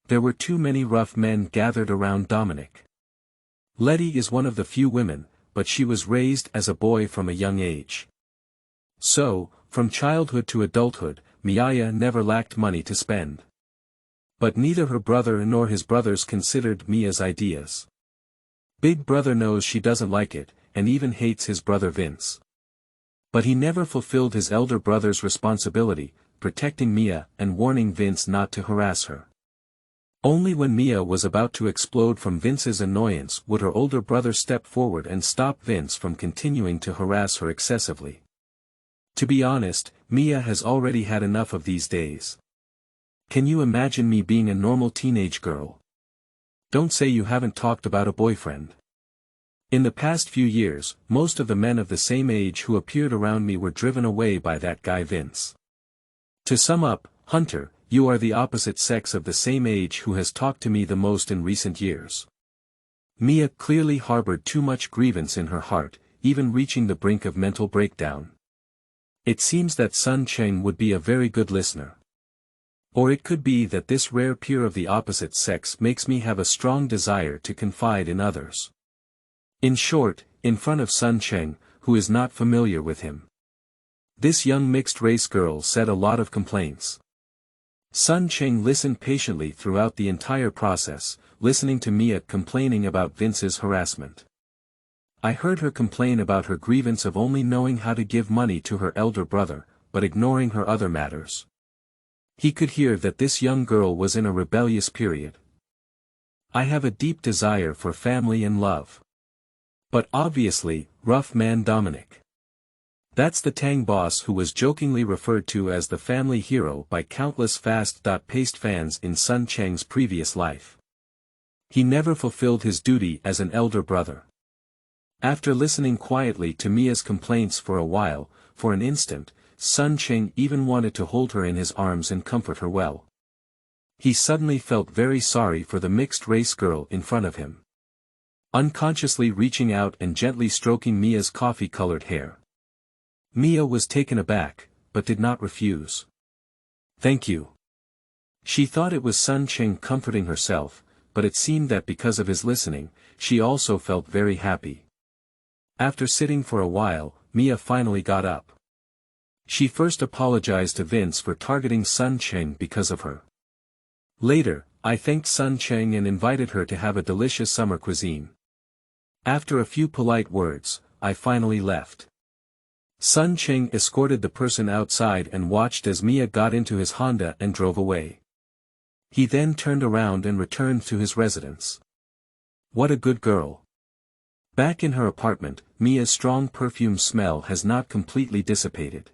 There were too many rough men gathered around Dominic. Letty is one of the few women, but she was raised as a boy from a young age. So, from childhood to adulthood, Mia never lacked money to spend. But neither her brother nor his brothers considered Mia's ideas. Big brother knows she doesn't like it, and even hates his brother Vince. But he never fulfilled his elder brother's responsibility, protecting Mia and warning Vince not to harass her. Only when Mia was about to explode from Vince's annoyance would her older brother step forward and stop Vince from continuing to harass her excessively. To be honest, Mia has already had enough of these days. Can you imagine me being a normal teenage girl? Don't say you haven't talked about a boyfriend. In the past few years, most of the men of the same age who appeared around me were driven away by that guy Vince. To sum up, Hunter, you are the opposite sex of the same age who has talked to me the most in recent years. Mia clearly harbored too much grievance in her heart, even reaching the brink of mental breakdown. It seems that Sun Cheng would be a very good listener. Or it could be that this rare peer of the opposite sex makes me have a strong desire to confide in others. In short, in front of Sun Cheng, who is not familiar with him. This young mixed-race girl said a lot of complaints. Sun Cheng listened patiently throughout the entire process, listening to Mia complaining about Vince's harassment. I heard her complain about her grievance of only knowing how to give money to her elder brother, but ignoring her other matters. He could hear that this young girl was in a rebellious period. I have a deep desire for family and love. But obviously, rough man Dominic. That's the Tang boss who was jokingly referred to as the family hero by countless fast-paced fans in Sun Cheng's previous life. He never fulfilled his duty as an elder brother. After listening quietly to Mia's complaints for a while, for an instant, Sun Cheng even wanted to hold her in his arms and comfort her well. He suddenly felt very sorry for the mixed-race girl in front of him. Unconsciously reaching out and gently stroking Mia's coffee-colored hair. Mia was taken aback, but did not refuse. Thank you. She thought it was Sun Cheng comforting herself, but it seemed that because of his listening, she also felt very happy. After sitting for a while, Mia finally got up. She first apologized to Vince for targeting Sun Cheng because of her. Later, I thanked Sun Cheng and invited her to have a delicious summer cuisine. After a few polite words, I finally left. Sun Cheng escorted the person outside and watched as Mia got into his Honda and drove away. He then turned around and returned to his residence. What a good girl. Back in her apartment, Mia's strong perfume smell has not completely dissipated.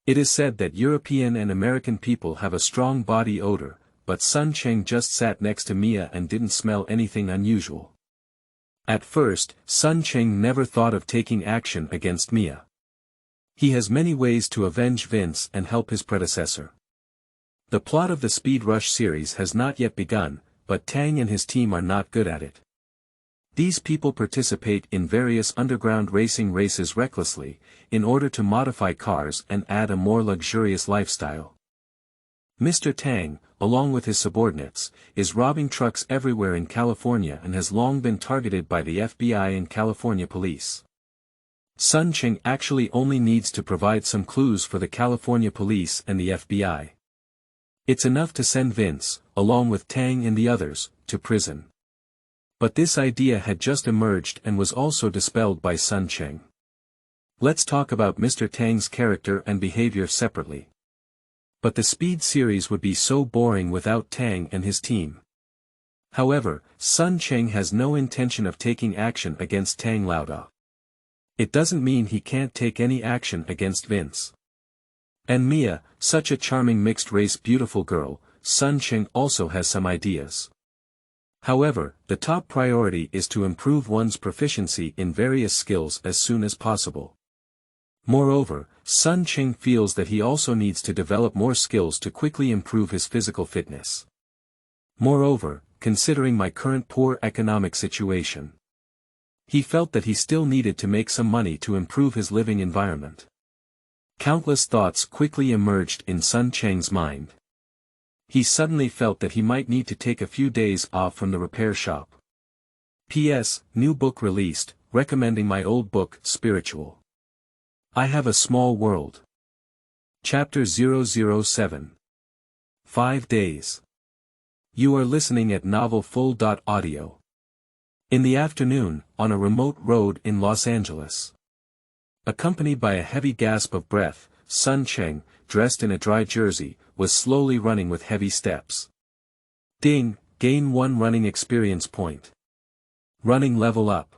It is said that European and American people have a strong body odor, but Sun Cheng just sat next to Mia and didn't smell anything unusual. At first, Sun Cheng never thought of taking action against Mia. He has many ways to avenge Vince and help his predecessor. The plot of the Speed Rush series has not yet begun, but Tang and his team are not good at it. These people participate in various underground racing races recklessly, in order to modify cars and add a more luxurious lifestyle. Mr. Tang, along with his subordinates, is robbing trucks everywhere in California and has long been targeted by the FBI and California police. Sun Cheng actually only needs to provide some clues for the California police and the FBI. It's enough to send Vince, along with Tang and the others, to prison. But this idea had just emerged and was also dispelled by Sun Cheng. Let's talk about Mr. Tang's character and behavior separately. But the Speed series would be so boring without Tang and his team. However, Sun Cheng has no intention of taking action against Tang Lauda. It doesn't mean he can't take any action against Vince. And Mia, such a charming mixed-race beautiful girl, Sun Cheng also has some ideas. However, the top priority is to improve one's proficiency in various skills as soon as possible. Moreover, Sun Cheng feels that he also needs to develop more skills to quickly improve his physical fitness. Moreover, considering my current poor economic situation, he felt that he still needed to make some money to improve his living environment. Countless thoughts quickly emerged in Sun Cheng's mind. He suddenly felt that he might need to take a few days off from the repair shop. P.S. New book released, recommending my old book, Spiritual. I Have a Small World. Chapter 007. 5 Days. You are listening at novelfull.audio. In the afternoon, on a remote road in Los Angeles. Accompanied by a heavy gasp of breath, Sun Cheng, dressed in a dry jersey, was slowly running with heavy steps. Ding, gain 1 running experience point. Running level up.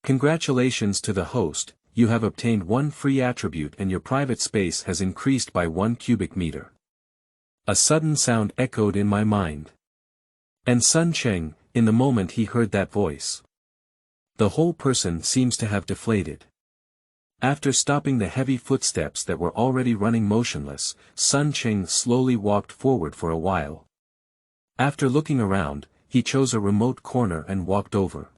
Congratulations to the host, you have obtained 1 free attribute and your private space has increased by 1 cubic meter. A sudden sound echoed in my mind. And Sun Cheng, in the moment he heard that voice. The whole person seems to have deflated. After stopping the heavy footsteps that were already running motionless, Sun Cheng slowly walked forward for a while. After looking around, he chose a remote corner and walked over.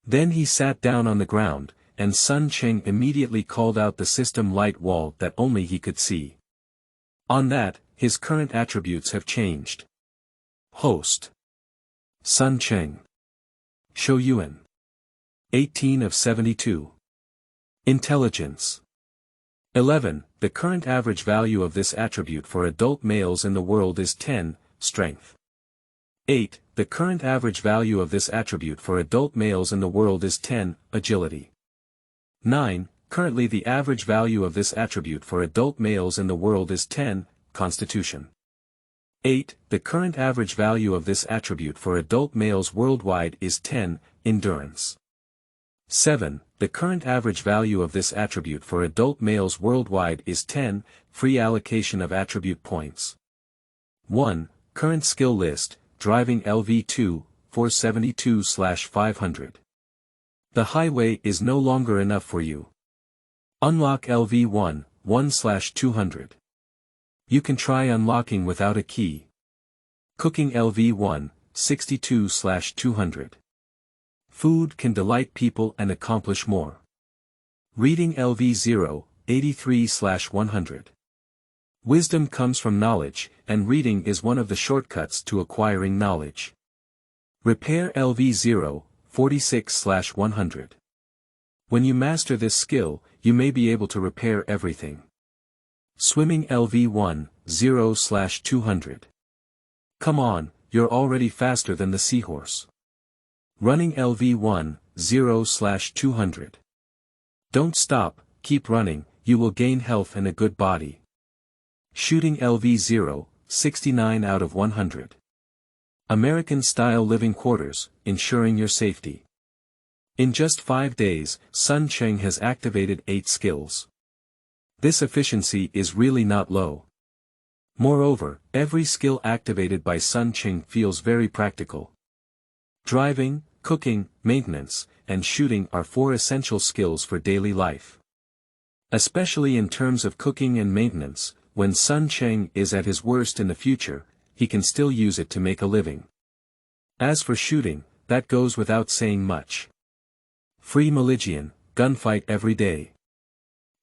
Then he sat down on the ground, and Sun Cheng immediately called out the system light wall that only he could see. On that, his current attributes have changed. Host. Sun Cheng. Shou Yuan. 18 of 72. Intelligence. 11. The current average value of this attribute for adult males in the world is 10, Strength. 8. The current average value of this attribute for adult males in the world is 10, Agility. 9. Currently the average value of this attribute for adult males in the world is 10, Constitution. 8. The current average value of this attribute for adult males worldwide is 10, Endurance. 7. The current average value of this attribute for adult males worldwide is 10, Free allocation of attribute points. 1. Current skill list, Driving LV2, 472/500. The highway is no longer enough for you. Unlock LV1, 1/200. You can try unlocking without a key. Cooking LV1, 62/200. Food can delight people and accomplish more. Reading LV0, 83/100. Wisdom comes from knowledge, and reading is one of the shortcuts to acquiring knowledge. Repair LV0, 46/100. When you master this skill, you may be able to repair everything. Swimming LV1, 0/200. Come on, you're already faster than the seahorse. Running LV1, 0/200. Don't stop, keep running, you will gain health and a good body. Shooting LV0, 69 out of 100. American-style living quarters, ensuring your safety. In just 5 days, Sun Cheng has activated 8 skills. This efficiency is really not low. Moreover, every skill activated by Sun Cheng feels very practical. Driving, cooking, maintenance, and shooting are 4 essential skills for daily life. Especially in terms of cooking and maintenance, when Sun Cheng is at his worst in the future, he can still use it to make a living. As for shooting, that goes without saying much. Free Maligian, gunfight every day.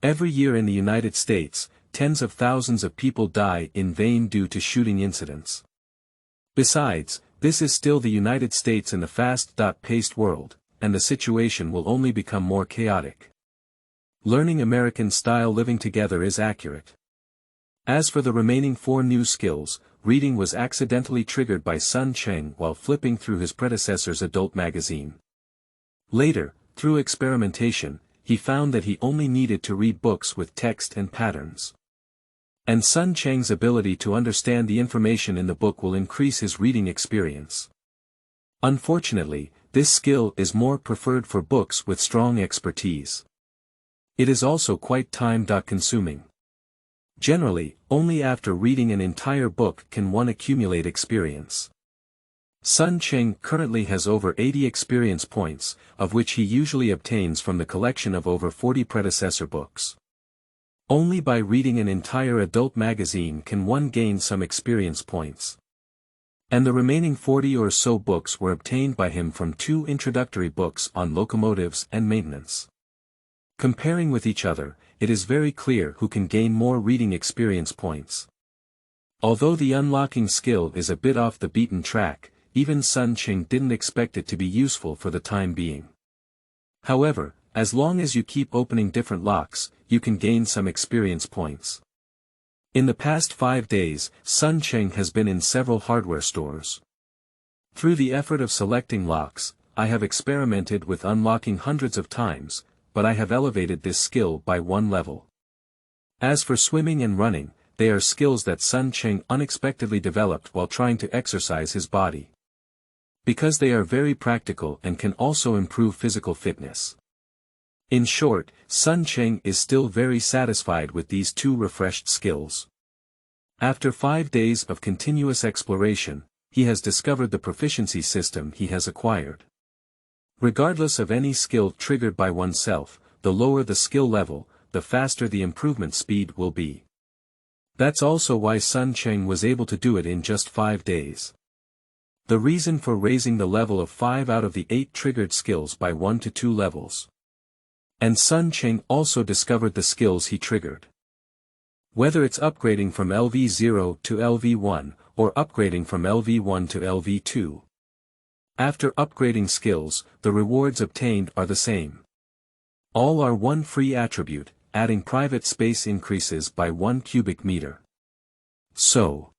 Every year in the United States, tens of thousands of people die in vain due to shooting incidents. Besides, this is still the United States in a fast-paced world, and the situation will only become more chaotic. Learning American-style living together is accurate. As for the remaining 4 new skills, reading was accidentally triggered by Sun Cheng while flipping through his predecessor's adult magazine. Later, through experimentation, he found that he only needed to read books with text and patterns. And Sun Cheng's ability to understand the information in the book will increase his reading experience. Unfortunately, this skill is more preferred for books with strong expertise. It is also quite time-consuming. Generally, only after reading an entire book can one accumulate experience. Sun Cheng currently has over 80 experience points, of which he usually obtains from the collection of over 40 predecessor books. Only by reading an entire adult magazine can one gain some experience points. And the remaining 40 or so books were obtained by him from 2 introductory books on locomotives and maintenance. Comparing with each other, it is very clear who can gain more reading experience points. Although the unlocking skill is a bit off the beaten track, even Sun Cheng didn't expect it to be useful for the time being. However, as long as you keep opening different locks, you can gain some experience points. In the past 5 days, Sun Cheng has been in several hardware stores. Through the effort of selecting locks, I have experimented with unlocking hundreds of times, but I have elevated this skill by 1 level. As for swimming and running, they are skills that Sun Cheng unexpectedly developed while trying to exercise his body. Because they are very practical and can also improve physical fitness. In short, Sun Cheng is still very satisfied with these 2 refreshed skills. After 5 days of continuous exploration, he has discovered the proficiency system he has acquired. Regardless of any skill triggered by oneself, the lower the skill level, the faster the improvement speed will be. That's also why Sun Cheng was able to do it in just 5 days. The reason for raising the level of 5 out of the 8 triggered skills by 1 to 2 levels. And Sun Cheng also discovered the skills he triggered. Whether it's upgrading from LV0 to LV1, or upgrading from LV1 to LV2. After upgrading skills, the rewards obtained are the same. All are 1 free attribute, adding private space increases by 1 cubic meter. So,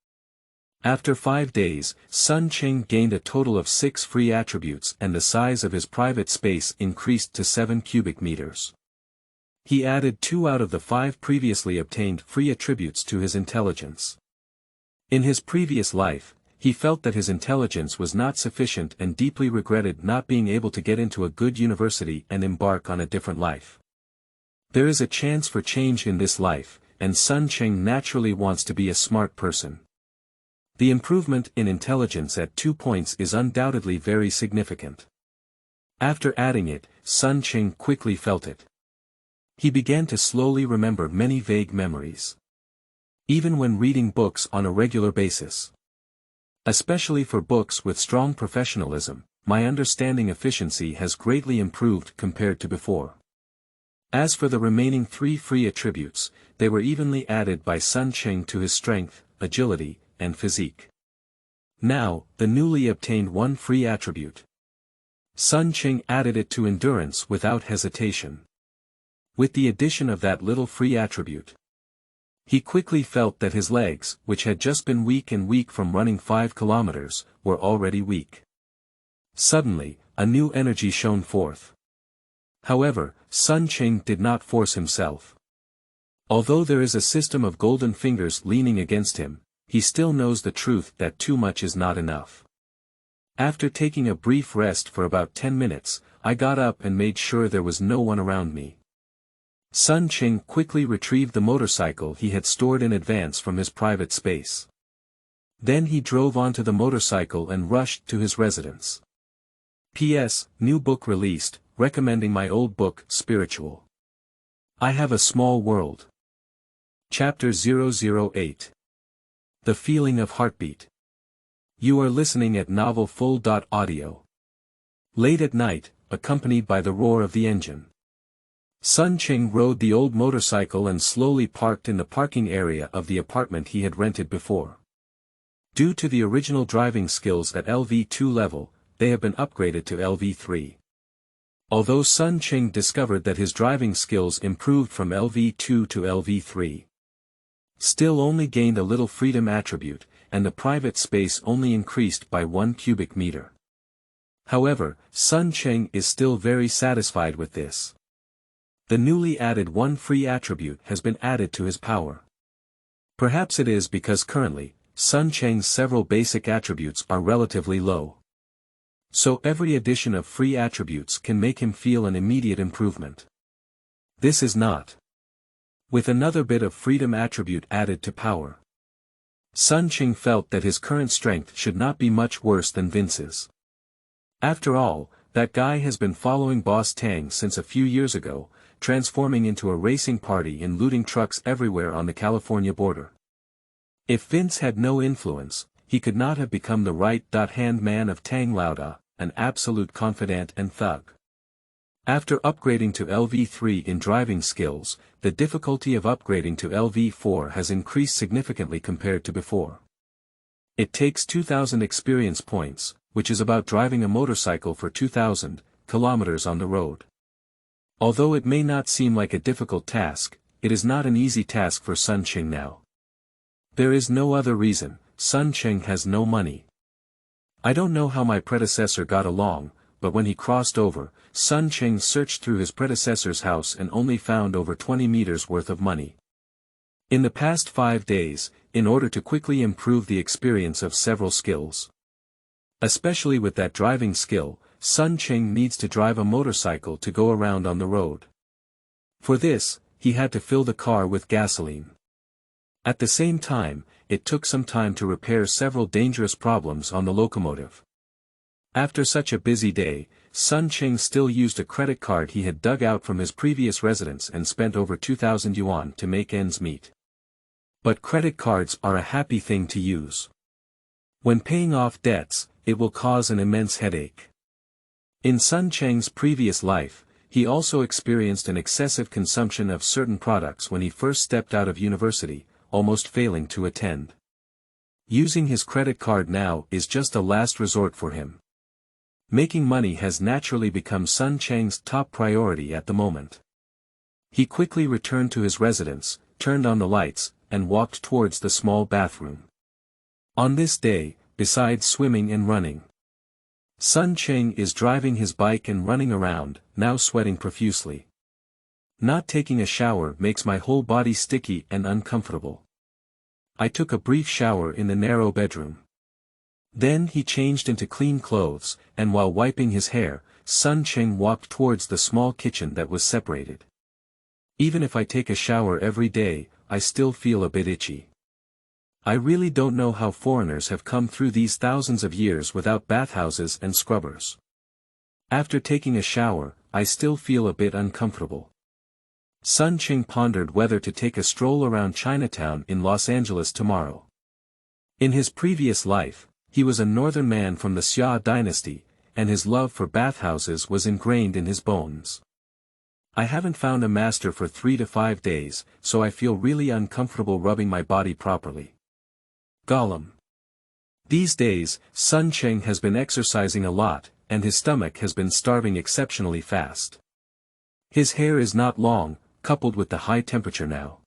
after 5 days, Sun Cheng gained a total of 6 free attributes and the size of his private space increased to 7 cubic meters. He added 2 out of the 5 previously obtained free attributes to his intelligence. In his previous life, he felt that his intelligence was not sufficient and deeply regretted not being able to get into a good university and embark on a different life. There is a chance for change in this life, and Sun Cheng naturally wants to be a smart person. The improvement in intelligence at 2 points is undoubtedly very significant. After adding it, Sun Cheng quickly felt it. He began to slowly remember many vague memories. Even when reading books on a regular basis. Especially for books with strong professionalism, my understanding efficiency has greatly improved compared to before. As for the remaining 3 free attributes, they were evenly added by Sun Cheng to his strength, agility, and physique. Now, the newly obtained 1 free attribute. Sun Cheng added it to endurance without hesitation. With the addition of that little free attribute, he quickly felt that his legs, which had just been weak from running 5 kilometers, were already weak. Suddenly, a new energy shone forth. However, Sun Cheng did not force himself. Although there is a system of golden fingers leaning against him, he still knows the truth that too much is not enough. After taking a brief rest for about 10 minutes, I got up and made sure there was no one around me. Sun Cheng quickly retrieved the motorcycle he had stored in advance from his private space. Then he drove onto the motorcycle and rushed to his residence. P.S. New book released, recommending my old book, Spiritual. I Have a Small World. Chapter 008. The Feeling of Heartbeat. You are listening at novelfull.audio. Late at night, accompanied by the roar of the engine, Sun Cheng rode the old motorcycle and slowly parked in the parking area of the apartment he had rented before. Due to the original driving skills at LV2 level, they have been upgraded to LV3. Although Sun Cheng discovered that his driving skills improved from LV2 to LV3, still only gained a little freedom attribute, and the private space only increased by 1 cubic meter. However, Sun Cheng is still very satisfied with this. The newly added 1 free attribute has been added to his power. Perhaps it is because currently, Sun Cheng's several basic attributes are relatively low. So every addition of free attributes can make him feel an immediate improvement. This is not. With another bit of freedom attribute added to power, Sun Cheng felt that his current strength should not be much worse than Vince's. After all, that guy has been following Boss Tang since a few years ago, transforming into a racing party and looting trucks everywhere on the California border. If Vince had no influence, he could not have become the right-hand man of Tang Lauda, an absolute confidant and thug. After upgrading to LV3 in driving skills, the difficulty of upgrading to LV4 has increased significantly compared to before. It takes 2,000 experience points, which is about driving a motorcycle for 2,000 kilometers on the road. Although it may not seem like a difficult task, it is not an easy task for Sun Cheng now. There is no other reason. Sun Cheng has no money. I don't know how my predecessor got along, but when he crossed over, Sun Cheng searched through his predecessor's house and only found over 20 meters worth of money. In the past 5 days, in order to quickly improve the experience of several skills, especially with that driving skill, Sun Cheng needs to drive a motorcycle to go around on the road. For this, he had to fill the car with gasoline. At the same time, it took some time to repair several dangerous problems on the locomotive. After such a busy day, Sun Cheng still used a credit card he had dug out from his previous residence and spent over 2,000 yuan to make ends meet. But credit cards are a happy thing to use. When paying off debts, it will cause an immense headache. In Sun Cheng's previous life, he also experienced an excessive consumption of certain products when he first stepped out of university, almost failing to attend. Using his credit card now is just a last resort for him. Making money has naturally become Sun Cheng's top priority at the moment. He quickly returned to his residence, turned on the lights, and walked towards the small bathroom. On this day, besides swimming and running, Sun Cheng is driving his bike and running around, now sweating profusely. Not taking a shower makes my whole body sticky and uncomfortable. I took a brief shower in the narrow bedroom. Then he changed into clean clothes, and while wiping his hair, Sun Cheng walked towards the small kitchen that was separated. Even if I take a shower every day, I still feel a bit itchy. I really don't know how foreigners have come through these thousands of years without bathhouses and scrubbers. After taking a shower, I still feel a bit uncomfortable. Sun Cheng pondered whether to take a stroll around Chinatown in Los Angeles tomorrow. In his previous life, he was a northern man from the Xia dynasty, and his love for bathhouses was ingrained in his bones. I haven't found a master for 3 to 5 days, so I feel really uncomfortable rubbing my body properly. Gollum. These days, Sun Cheng has been exercising a lot, and his stomach has been starving exceptionally fast. His hair is not long, coupled with the high temperature now.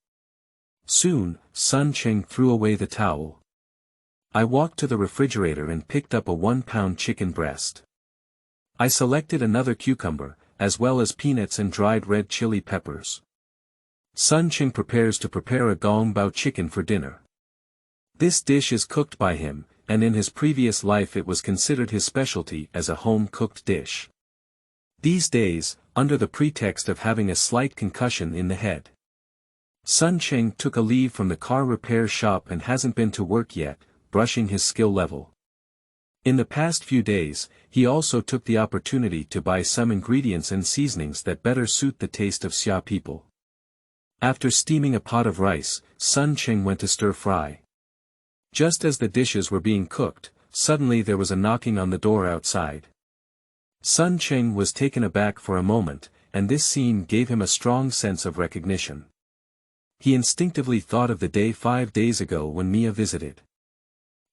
Soon, Cheng threw away the towel. I walked to the refrigerator and picked up a 1-pound chicken breast. I selected another cucumber, as well as peanuts and dried red chili peppers. Cheng prepares to prepare a gong bao chicken for dinner. This dish is cooked by him, and in his previous life it was considered his specialty as a home-cooked dish. These days, under the pretext of having a slight concussion in the head, Cheng took a leave from the car repair shop and hasn't been to work yet, brushing his skill level. In the past few days, he also took the opportunity to buy some ingredients and seasonings that better suit the taste of Xia people. After steaming a pot of rice, Cheng went to stir-fry. Just as the dishes were being cooked, suddenly there was a knocking on the door outside. Cheng was taken aback for a moment, and this scene gave him a strong sense of recognition. He instinctively thought of the day 5 days ago when Mia visited.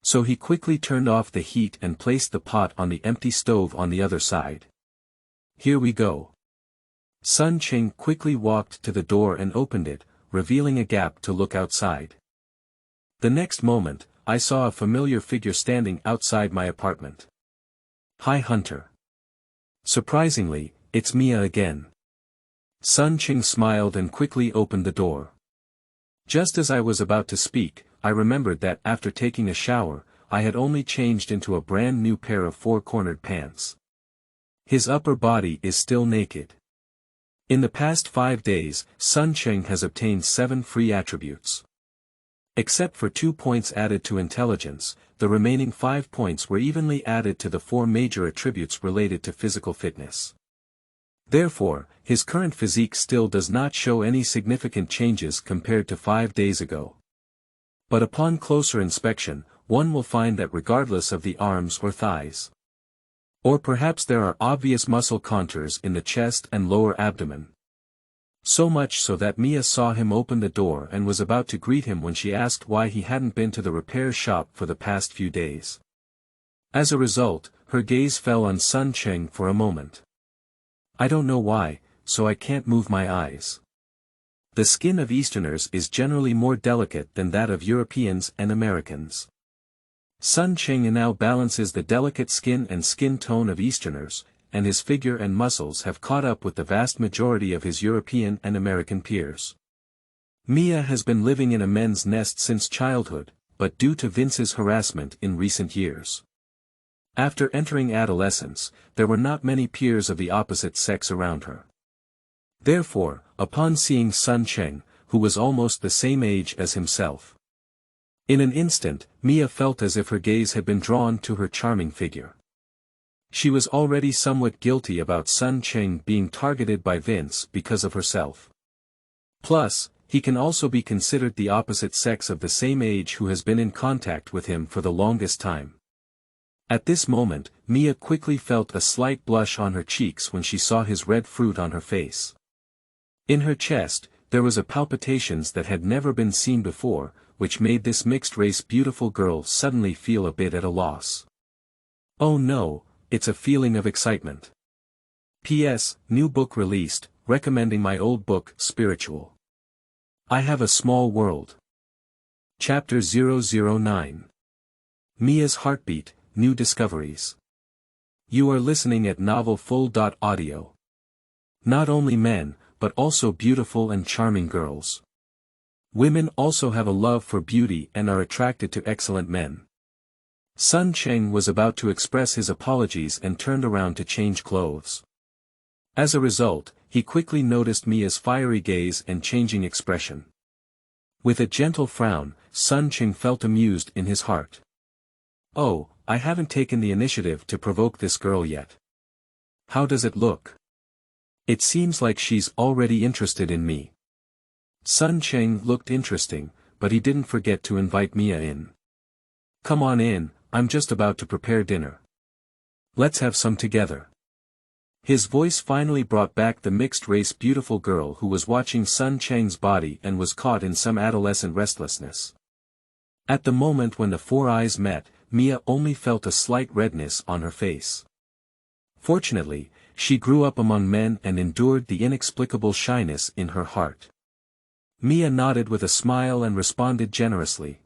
So he quickly turned off the heat and placed the pot on the empty stove on the other side. "Here we go." Cheng quickly walked to the door and opened it, revealing a gap to look outside. The next moment, I saw a familiar figure standing outside my apartment. "Hi Hunter." Surprisingly, it's Mia again. Cheng smiled and quickly opened the door. Just as I was about to speak, I remembered that after taking a shower, I had only changed into a brand new pair of 4-cornered pants. His upper body is still naked. In the past 5 days, Cheng has obtained 7 free attributes. Except for 2 points added to intelligence, the remaining 5 points were evenly added to the 4 major attributes related to physical fitness. Therefore, his current physique still does not show any significant changes compared to 5 days ago. But upon closer inspection, one will find that regardless of the arms or thighs, or perhaps there are obvious muscle contours in the chest and lower abdomen. So much so that Mia saw him open the door and was about to greet him when she asked why he hadn't been to the repair shop for the past few days. As a result, her gaze fell on Cheng for a moment. "I don't know why, so I can't move my eyes." The skin of Easterners is generally more delicate than that of Europeans and Americans. Cheng now balances the delicate skin and skin tone of Easterners, and his figure and muscles have caught up with the vast majority of his European and American peers. Mia has been living in a men's nest since childhood, but due to Vince's harassment in recent years. After entering adolescence, there were not many peers of the opposite sex around her. Therefore, upon seeing Cheng, who was almost the same age as himself, in an instant, Mia felt as if her gaze had been drawn to her charming figure. She was already somewhat guilty about Cheng being targeted by Vince because of herself. Plus, he can also be considered the opposite sex of the same age who has been in contact with him for the longest time. At this moment, Mia quickly felt a slight blush on her cheeks when she saw his red fruit on her face. In her chest, there was a palpitations that had never been seen before, which made this mixed-race beautiful girl suddenly feel a bit at a loss. Oh no, it's a feeling of excitement. P.S. New book released, recommending my old book, Spiritual. I Have a Small World. Chapter 009. Mia's Heartbeat, New Discoveries. You are listening at novelfull.audio. Not only men, but also beautiful and charming girls. Women also have a love for beauty and are attracted to excellent men. Cheng was about to express his apologies and turned around to change clothes. As a result, he quickly noticed Mia's fiery gaze and changing expression. With a gentle frown, Cheng felt amused in his heart. Oh, I haven't taken the initiative to provoke this girl yet. How does it look? It seems like she's already interested in me. Cheng looked interesting, but he didn't forget to invite Mia in. Come on in, I'm just about to prepare dinner. Let's have some together. His voice finally brought back the mixed-race beautiful girl who was watching Cheng's body and was caught in some adolescent restlessness. At the moment when the 4 eyes met, Mia only felt a slight redness on her face. Fortunately, she grew up among men and endured the inexplicable shyness in her heart. Mia nodded with a smile and responded generously.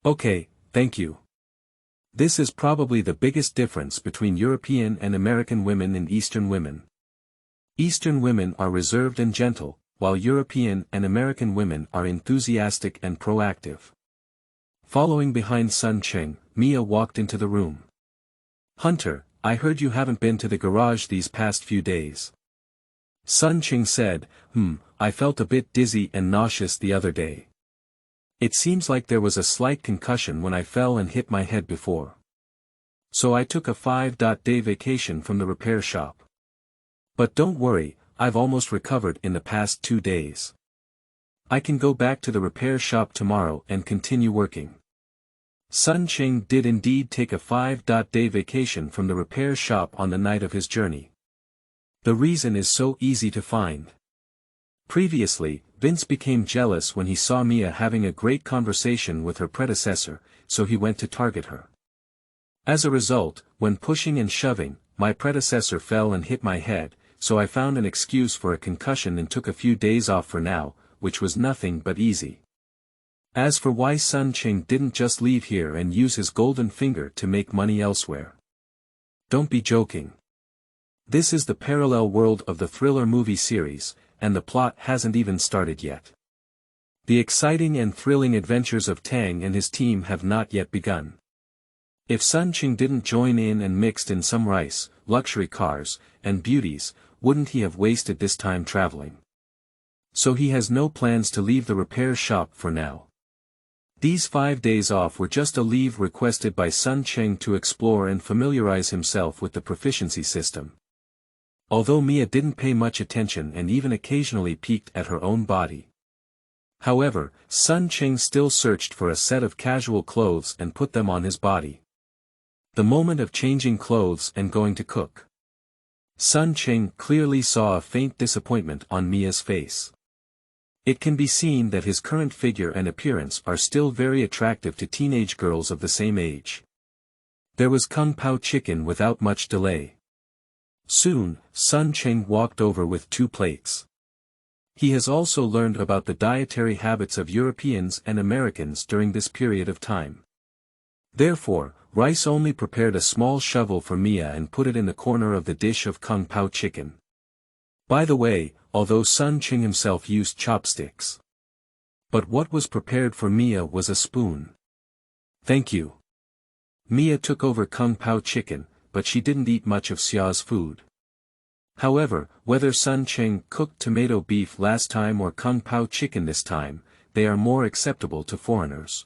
Okay, thank you. This is probably the biggest difference between European and American women and Eastern women. Eastern women are reserved and gentle, while European and American women are enthusiastic and proactive. Following behind Sun Cheng, Mia walked into the room. Hunter, I heard you haven't been to the garage these past few days. Sun Cheng said, I felt a bit dizzy and nauseous the other day. It seems like there was a slight concussion when I fell and hit my head before. So I took a 5-day vacation from the repair shop. But don't worry, I've almost recovered in the past 2 days. I can go back to the repair shop tomorrow and continue working. Sun Cheng did indeed take a 5-day vacation from the repair shop on the night of his journey. The reason is so easy to find. Previously, Vince became jealous when he saw Mia having a great conversation with her predecessor, so he went to target her. As a result, when pushing and shoving, my predecessor fell and hit my head, so I found an excuse for a concussion and took a few days off for now, which was nothing but easy. As for why Sun Cheng didn't just leave here and use his golden finger to make money elsewhere. Don't be joking. This is the parallel world of the thriller movie series, and the plot hasn't even started yet. The exciting and thrilling adventures of Tang and his team have not yet begun. If Sun Cheng didn't join in and mixed in some rice, luxury cars, and beauties, wouldn't he have wasted this time traveling? So he has no plans to leave the repair shop for now. These 5 days off were just a leave requested by Sun Cheng to explore and familiarize himself with the proficiency system. Although Mia didn't pay much attention and even occasionally peeked at her own body. However, Sun Cheng still searched for a set of casual clothes and put them on his body. The moment of changing clothes and going to cook. Sun Cheng clearly saw a faint disappointment on Mia's face. It can be seen that his current figure and appearance are still very attractive to teenage girls of the same age. There was Kung Pao chicken without much delay. Soon, Sun Cheng walked over with 2 plates. He has also learned about the dietary habits of Europeans and Americans during this period of time. Therefore, Rice only prepared a small shovel for Mia and put it in the corner of the dish of Kung Pao chicken. By the way, although Sun Cheng himself used chopsticks. But what was prepared for Mia was a spoon. Thank you. Mia took over Kung Pao chicken, but she didn't eat much of Xia's food. However, whether Sun Cheng cooked tomato beef last time or Kung Pao chicken this time, they are more acceptable to foreigners.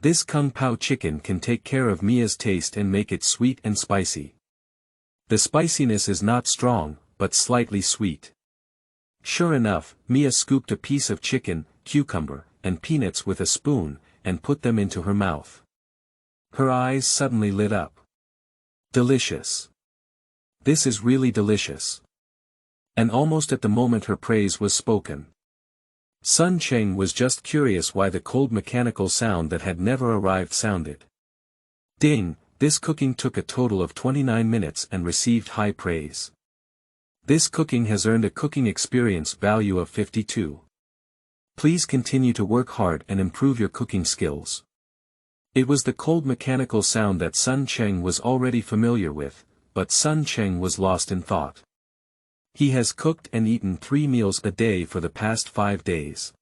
This Kung Pao chicken can take care of Mia's taste and make it sweet and spicy. The spiciness is not strong, but slightly sweet. Sure enough, Mia scooped a piece of chicken, cucumber, and peanuts with a spoon, and put them into her mouth. Her eyes suddenly lit up. Delicious. This is really delicious. And almost at the moment her praise was spoken. Sun Cheng was just curious why the cold mechanical sound that had never arrived sounded. Ding, this cooking took a total of 29 minutes and received high praise. This cooking has earned a cooking experience value of 52. Please continue to work hard and improve your cooking skills. It was the cold mechanical sound that Sun Cheng was already familiar with, but Sun Cheng was lost in thought. He has cooked and eaten 3 meals a day for the past 5 days.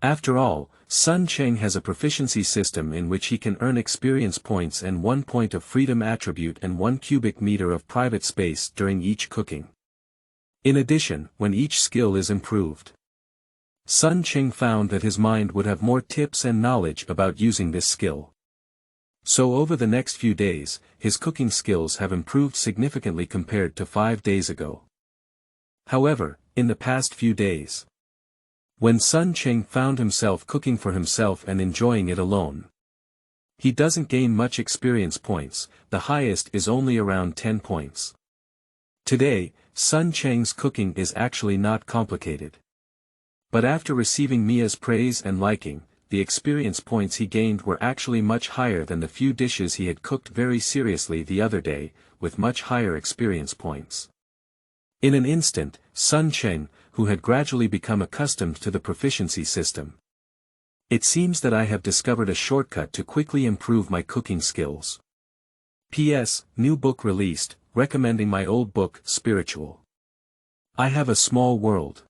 After all, Sun Cheng has a proficiency system in which he can earn experience points and 1 point of freedom attribute and 1 cubic meter of private space during each cooking. In addition, when each skill is improved, Sun Cheng found that his mind would have more tips and knowledge about using this skill. So over the next few days, his cooking skills have improved significantly compared to 5 days ago. However, in the past few days, when Sun Cheng found himself cooking for himself and enjoying it alone, he doesn't gain much experience points, the highest is only around 10 points. Today, Sun Cheng's cooking is actually not complicated. But after receiving Mia's praise and liking, the experience points he gained were actually much higher than the few dishes he had cooked very seriously the other day, with much higher experience points. In an instant, Sun Cheng, who had gradually become accustomed to the proficiency system. It seems that I have discovered a shortcut to quickly improve my cooking skills. P.S. New book released, recommending my old book, Spiritual. I have a small world.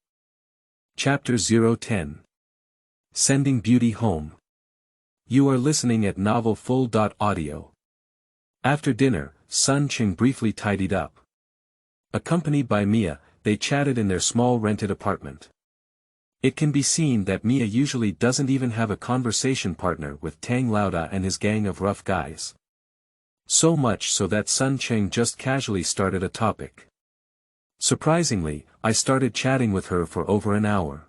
Chapter 010. Sending Beauty Home. You are listening at novelfull.audio. After dinner, Sun Cheng briefly tidied up. Accompanied by Mia, they chatted in their small rented apartment. It can be seen that Mia usually doesn't even have a conversation partner with Tang Lauda and his gang of rough guys. So much so that Sun Cheng just casually started a topic. Surprisingly, I started chatting with her for over an hour.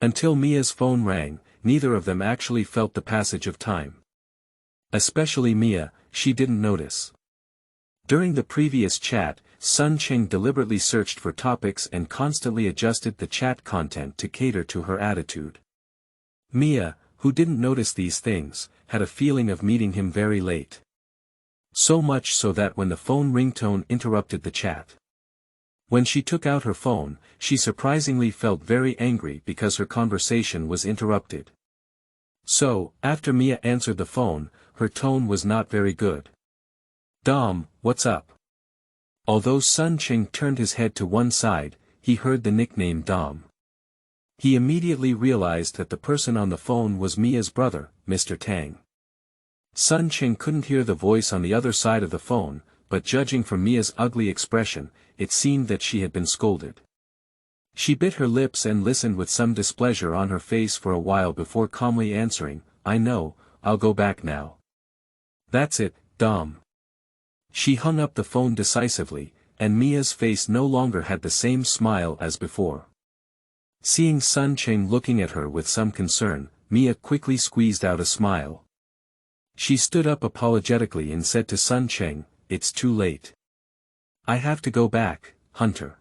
Until Mia's phone rang, neither of them actually felt the passage of time. Especially Mia, she didn't notice. During the previous chat, Sun Cheng deliberately searched for topics and constantly adjusted the chat content to cater to her attitude. Mia, who didn't notice these things, had a feeling of meeting him very late. So much so that when the phone ringtone interrupted the chat. When she took out her phone, she surprisingly felt very angry because her conversation was interrupted. So, after Mia answered the phone, her tone was not very good. "Dom, what's up?" Although Sun Cheng turned his head to one side, he heard the nickname Dom. He immediately realized that the person on the phone was Mia's brother, Mr. Tang. Sun Cheng couldn't hear the voice on the other side of the phone, but judging from Mia's ugly expression, it seemed that she had been scolded. She bit her lips and listened with some displeasure on her face for a while before calmly answering, "I know, I'll go back now." "That's it, Dom." She hung up the phone decisively, and Mia's face no longer had the same smile as before. Seeing Sun Cheng looking at her with some concern, Mia quickly squeezed out a smile. She stood up apologetically and said to Sun Cheng, "It's too late. I have to go back, Hunter."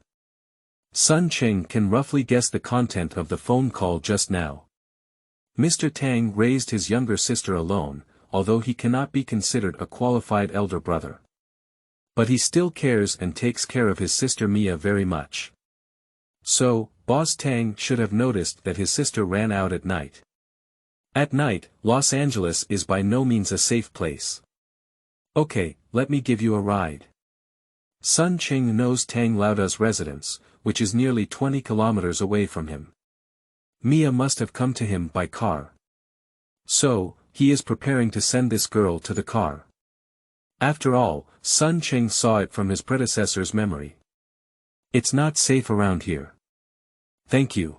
Sun Cheng can roughly guess the content of the phone call just now. Mr. Tang raised his younger sister alone, although he cannot be considered a qualified elder brother. But he still cares and takes care of his sister Mia very much. So, Boss Tang should have noticed that his sister ran out at night. At night, Los Angeles is by no means a safe place. "Okay, let me give you a ride." Sun Cheng knows Tang Lauda's residence, which is nearly 20 kilometers away from him. Mia must have come to him by car. So, he is preparing to send this girl to the car. After all, Sun Cheng saw it from his predecessor's memory. "It's not safe around here." "Thank you."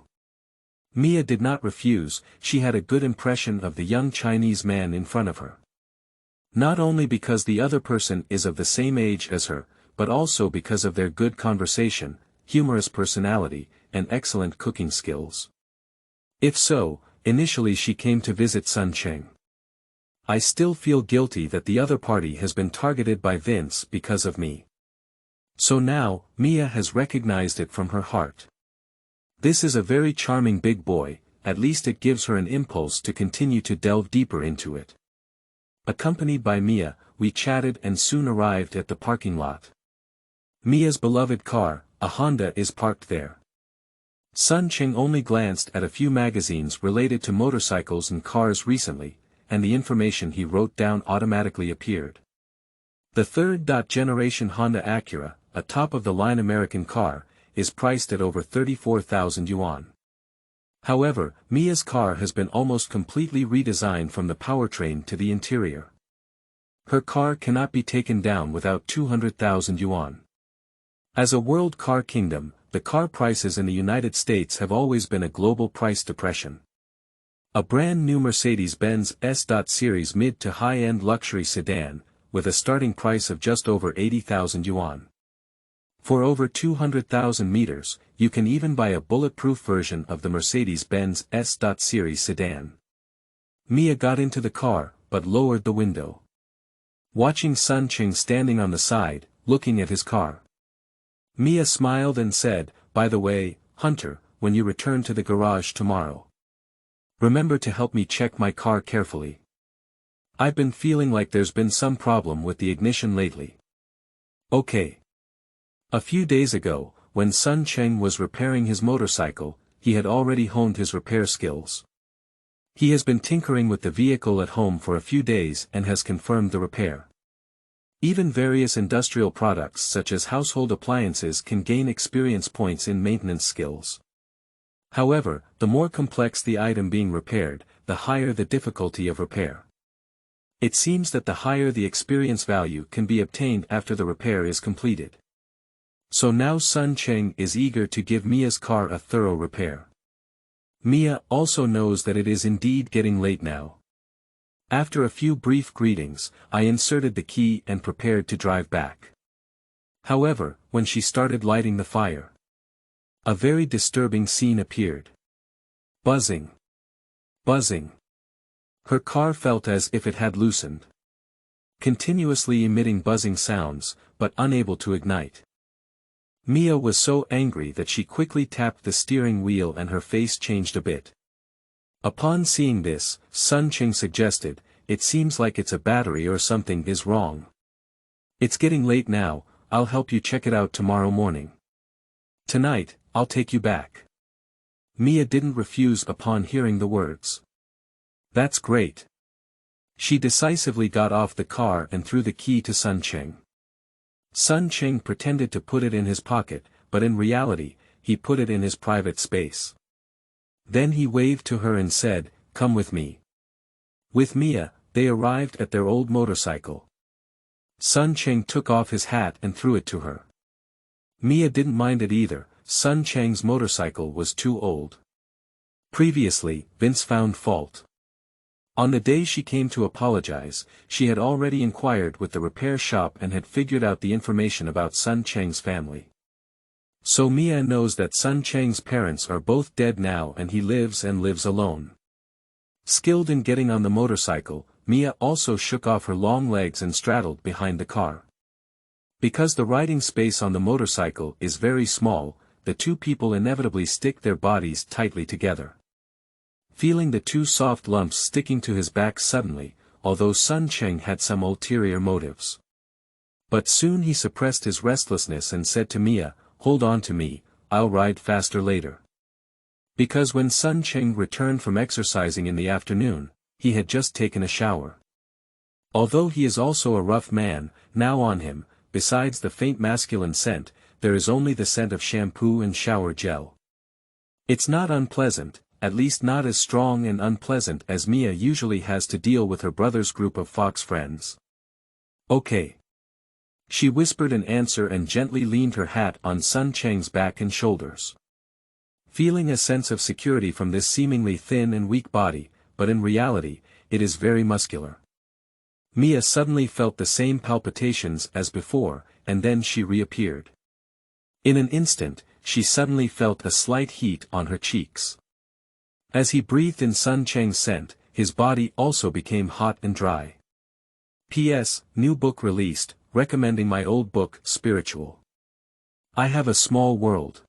Mia did not refuse, she had a good impression of the young Chinese man in front of her. Not only because the other person is of the same age as her, but also because of their good conversation, humorous personality, and excellent cooking skills. If so, initially she came to visit Sun Cheng. I still feel guilty that the other party has been targeted by Vince because of me. So now, Mia has recognized it from her heart. This is a very charming big boy, at least it gives her an impulse to continue to delve deeper into it. Accompanied by Mia, we chatted and soon arrived at the parking lot. Mia's beloved car, a Honda, is parked there. Sun Cheng only glanced at a few magazines related to motorcycles and cars recently, and the information he wrote down automatically appeared. The third-generation Honda Acura, a top-of-the-line American car, is priced at over 34,000 yuan. However, Mia's car has been almost completely redesigned from the powertrain to the interior. Her car cannot be taken down without 200,000 yuan. As a world car kingdom, the car prices in the United States have always been a global price depression. A brand new Mercedes-Benz S-Series mid to high-end luxury sedan, with a starting price of just over 80,000 yuan. For over 200,000 meters, you can even buy a bulletproof version of the Mercedes-Benz S-Series sedan. Mia got into the car, but lowered the window. Watching Sun Cheng standing on the side, looking at his car. Mia smiled and said, "By the way, Hunter, when you return to the garage tomorrow, Remember to help me check my car carefully. I've been feeling like there's been some problem with the ignition lately. Okay. A few days ago, when Sun Cheng was repairing his motorcycle, he had already honed his repair skills. He has been tinkering with the vehicle at home for a few days and has confirmed the repair. Even various industrial products such as household appliances can gain experience points in maintenance skills. However, the more complex the item being repaired, the higher the difficulty of repair. It seems that the higher the experience value can be obtained after the repair is completed. So now Sun Cheng is eager to give Mia's car a thorough repair. Mia also knows that it is indeed getting late now. After a few brief greetings, I inserted the key and prepared to drive back. However, when she started lighting the fire, a very disturbing scene appeared. Buzzing. Buzzing. Her car felt as if it had loosened. Continuously emitting buzzing sounds, but unable to ignite. Mia was so angry that she quickly tapped the steering wheel and her face changed a bit. Upon seeing this, Sun Cheng suggested, "It seems like it's a battery or something is wrong. It's getting late now, I'll help you check it out tomorrow morning. Tonight, I'll take you back." Mia didn't refuse upon hearing the words. That's great. She decisively got off the car and threw the key to Sun Cheng. Sun Cheng pretended to put it in his pocket, but in reality, he put it in his private space. Then he waved to her and said, "Come with me." With Mia, they arrived at their old motorcycle. Sun Cheng took off his hat and threw it to her. Mia didn't mind it either, Sun Cheng's motorcycle was too old. Previously, Vince found fault. On the day she came to apologize, she had already inquired with the repair shop and had figured out the information about Sun Cheng's family. So Mia knows that Sun Cheng's parents are both dead now and he lives alone. Skilled in getting on the motorcycle, Mia also shook off her long legs and straddled behind the car. Because the riding space on the motorcycle is very small, the two people inevitably stick their bodies tightly together. Feeling the two soft lumps sticking to his back suddenly, although Sun Cheng had some ulterior motives. But soon he suppressed his restlessness and said to Mia, "Hold on to me, I'll ride faster later." Because when Sun Cheng returned from exercising in the afternoon, he had just taken a shower. Although he is also a rough man, now on him, besides the faint masculine scent, there is only the scent of shampoo and shower gel. It's not unpleasant, at least not as strong and unpleasant as Mia usually has to deal with her brother's group of fox friends. "Okay." She whispered an answer and gently leaned her hat on Sun Cheng's back and shoulders. Feeling a sense of security from this seemingly thin and weak body, but in reality, it is very muscular. Mia suddenly felt the same palpitations as before, and then she reappeared. In an instant, she suddenly felt a slight heat on her cheeks. As he breathed in Sun Cheng's scent, his body also became hot and dry. P.S. New book released, recommending my old book, Spiritual. I have a small world.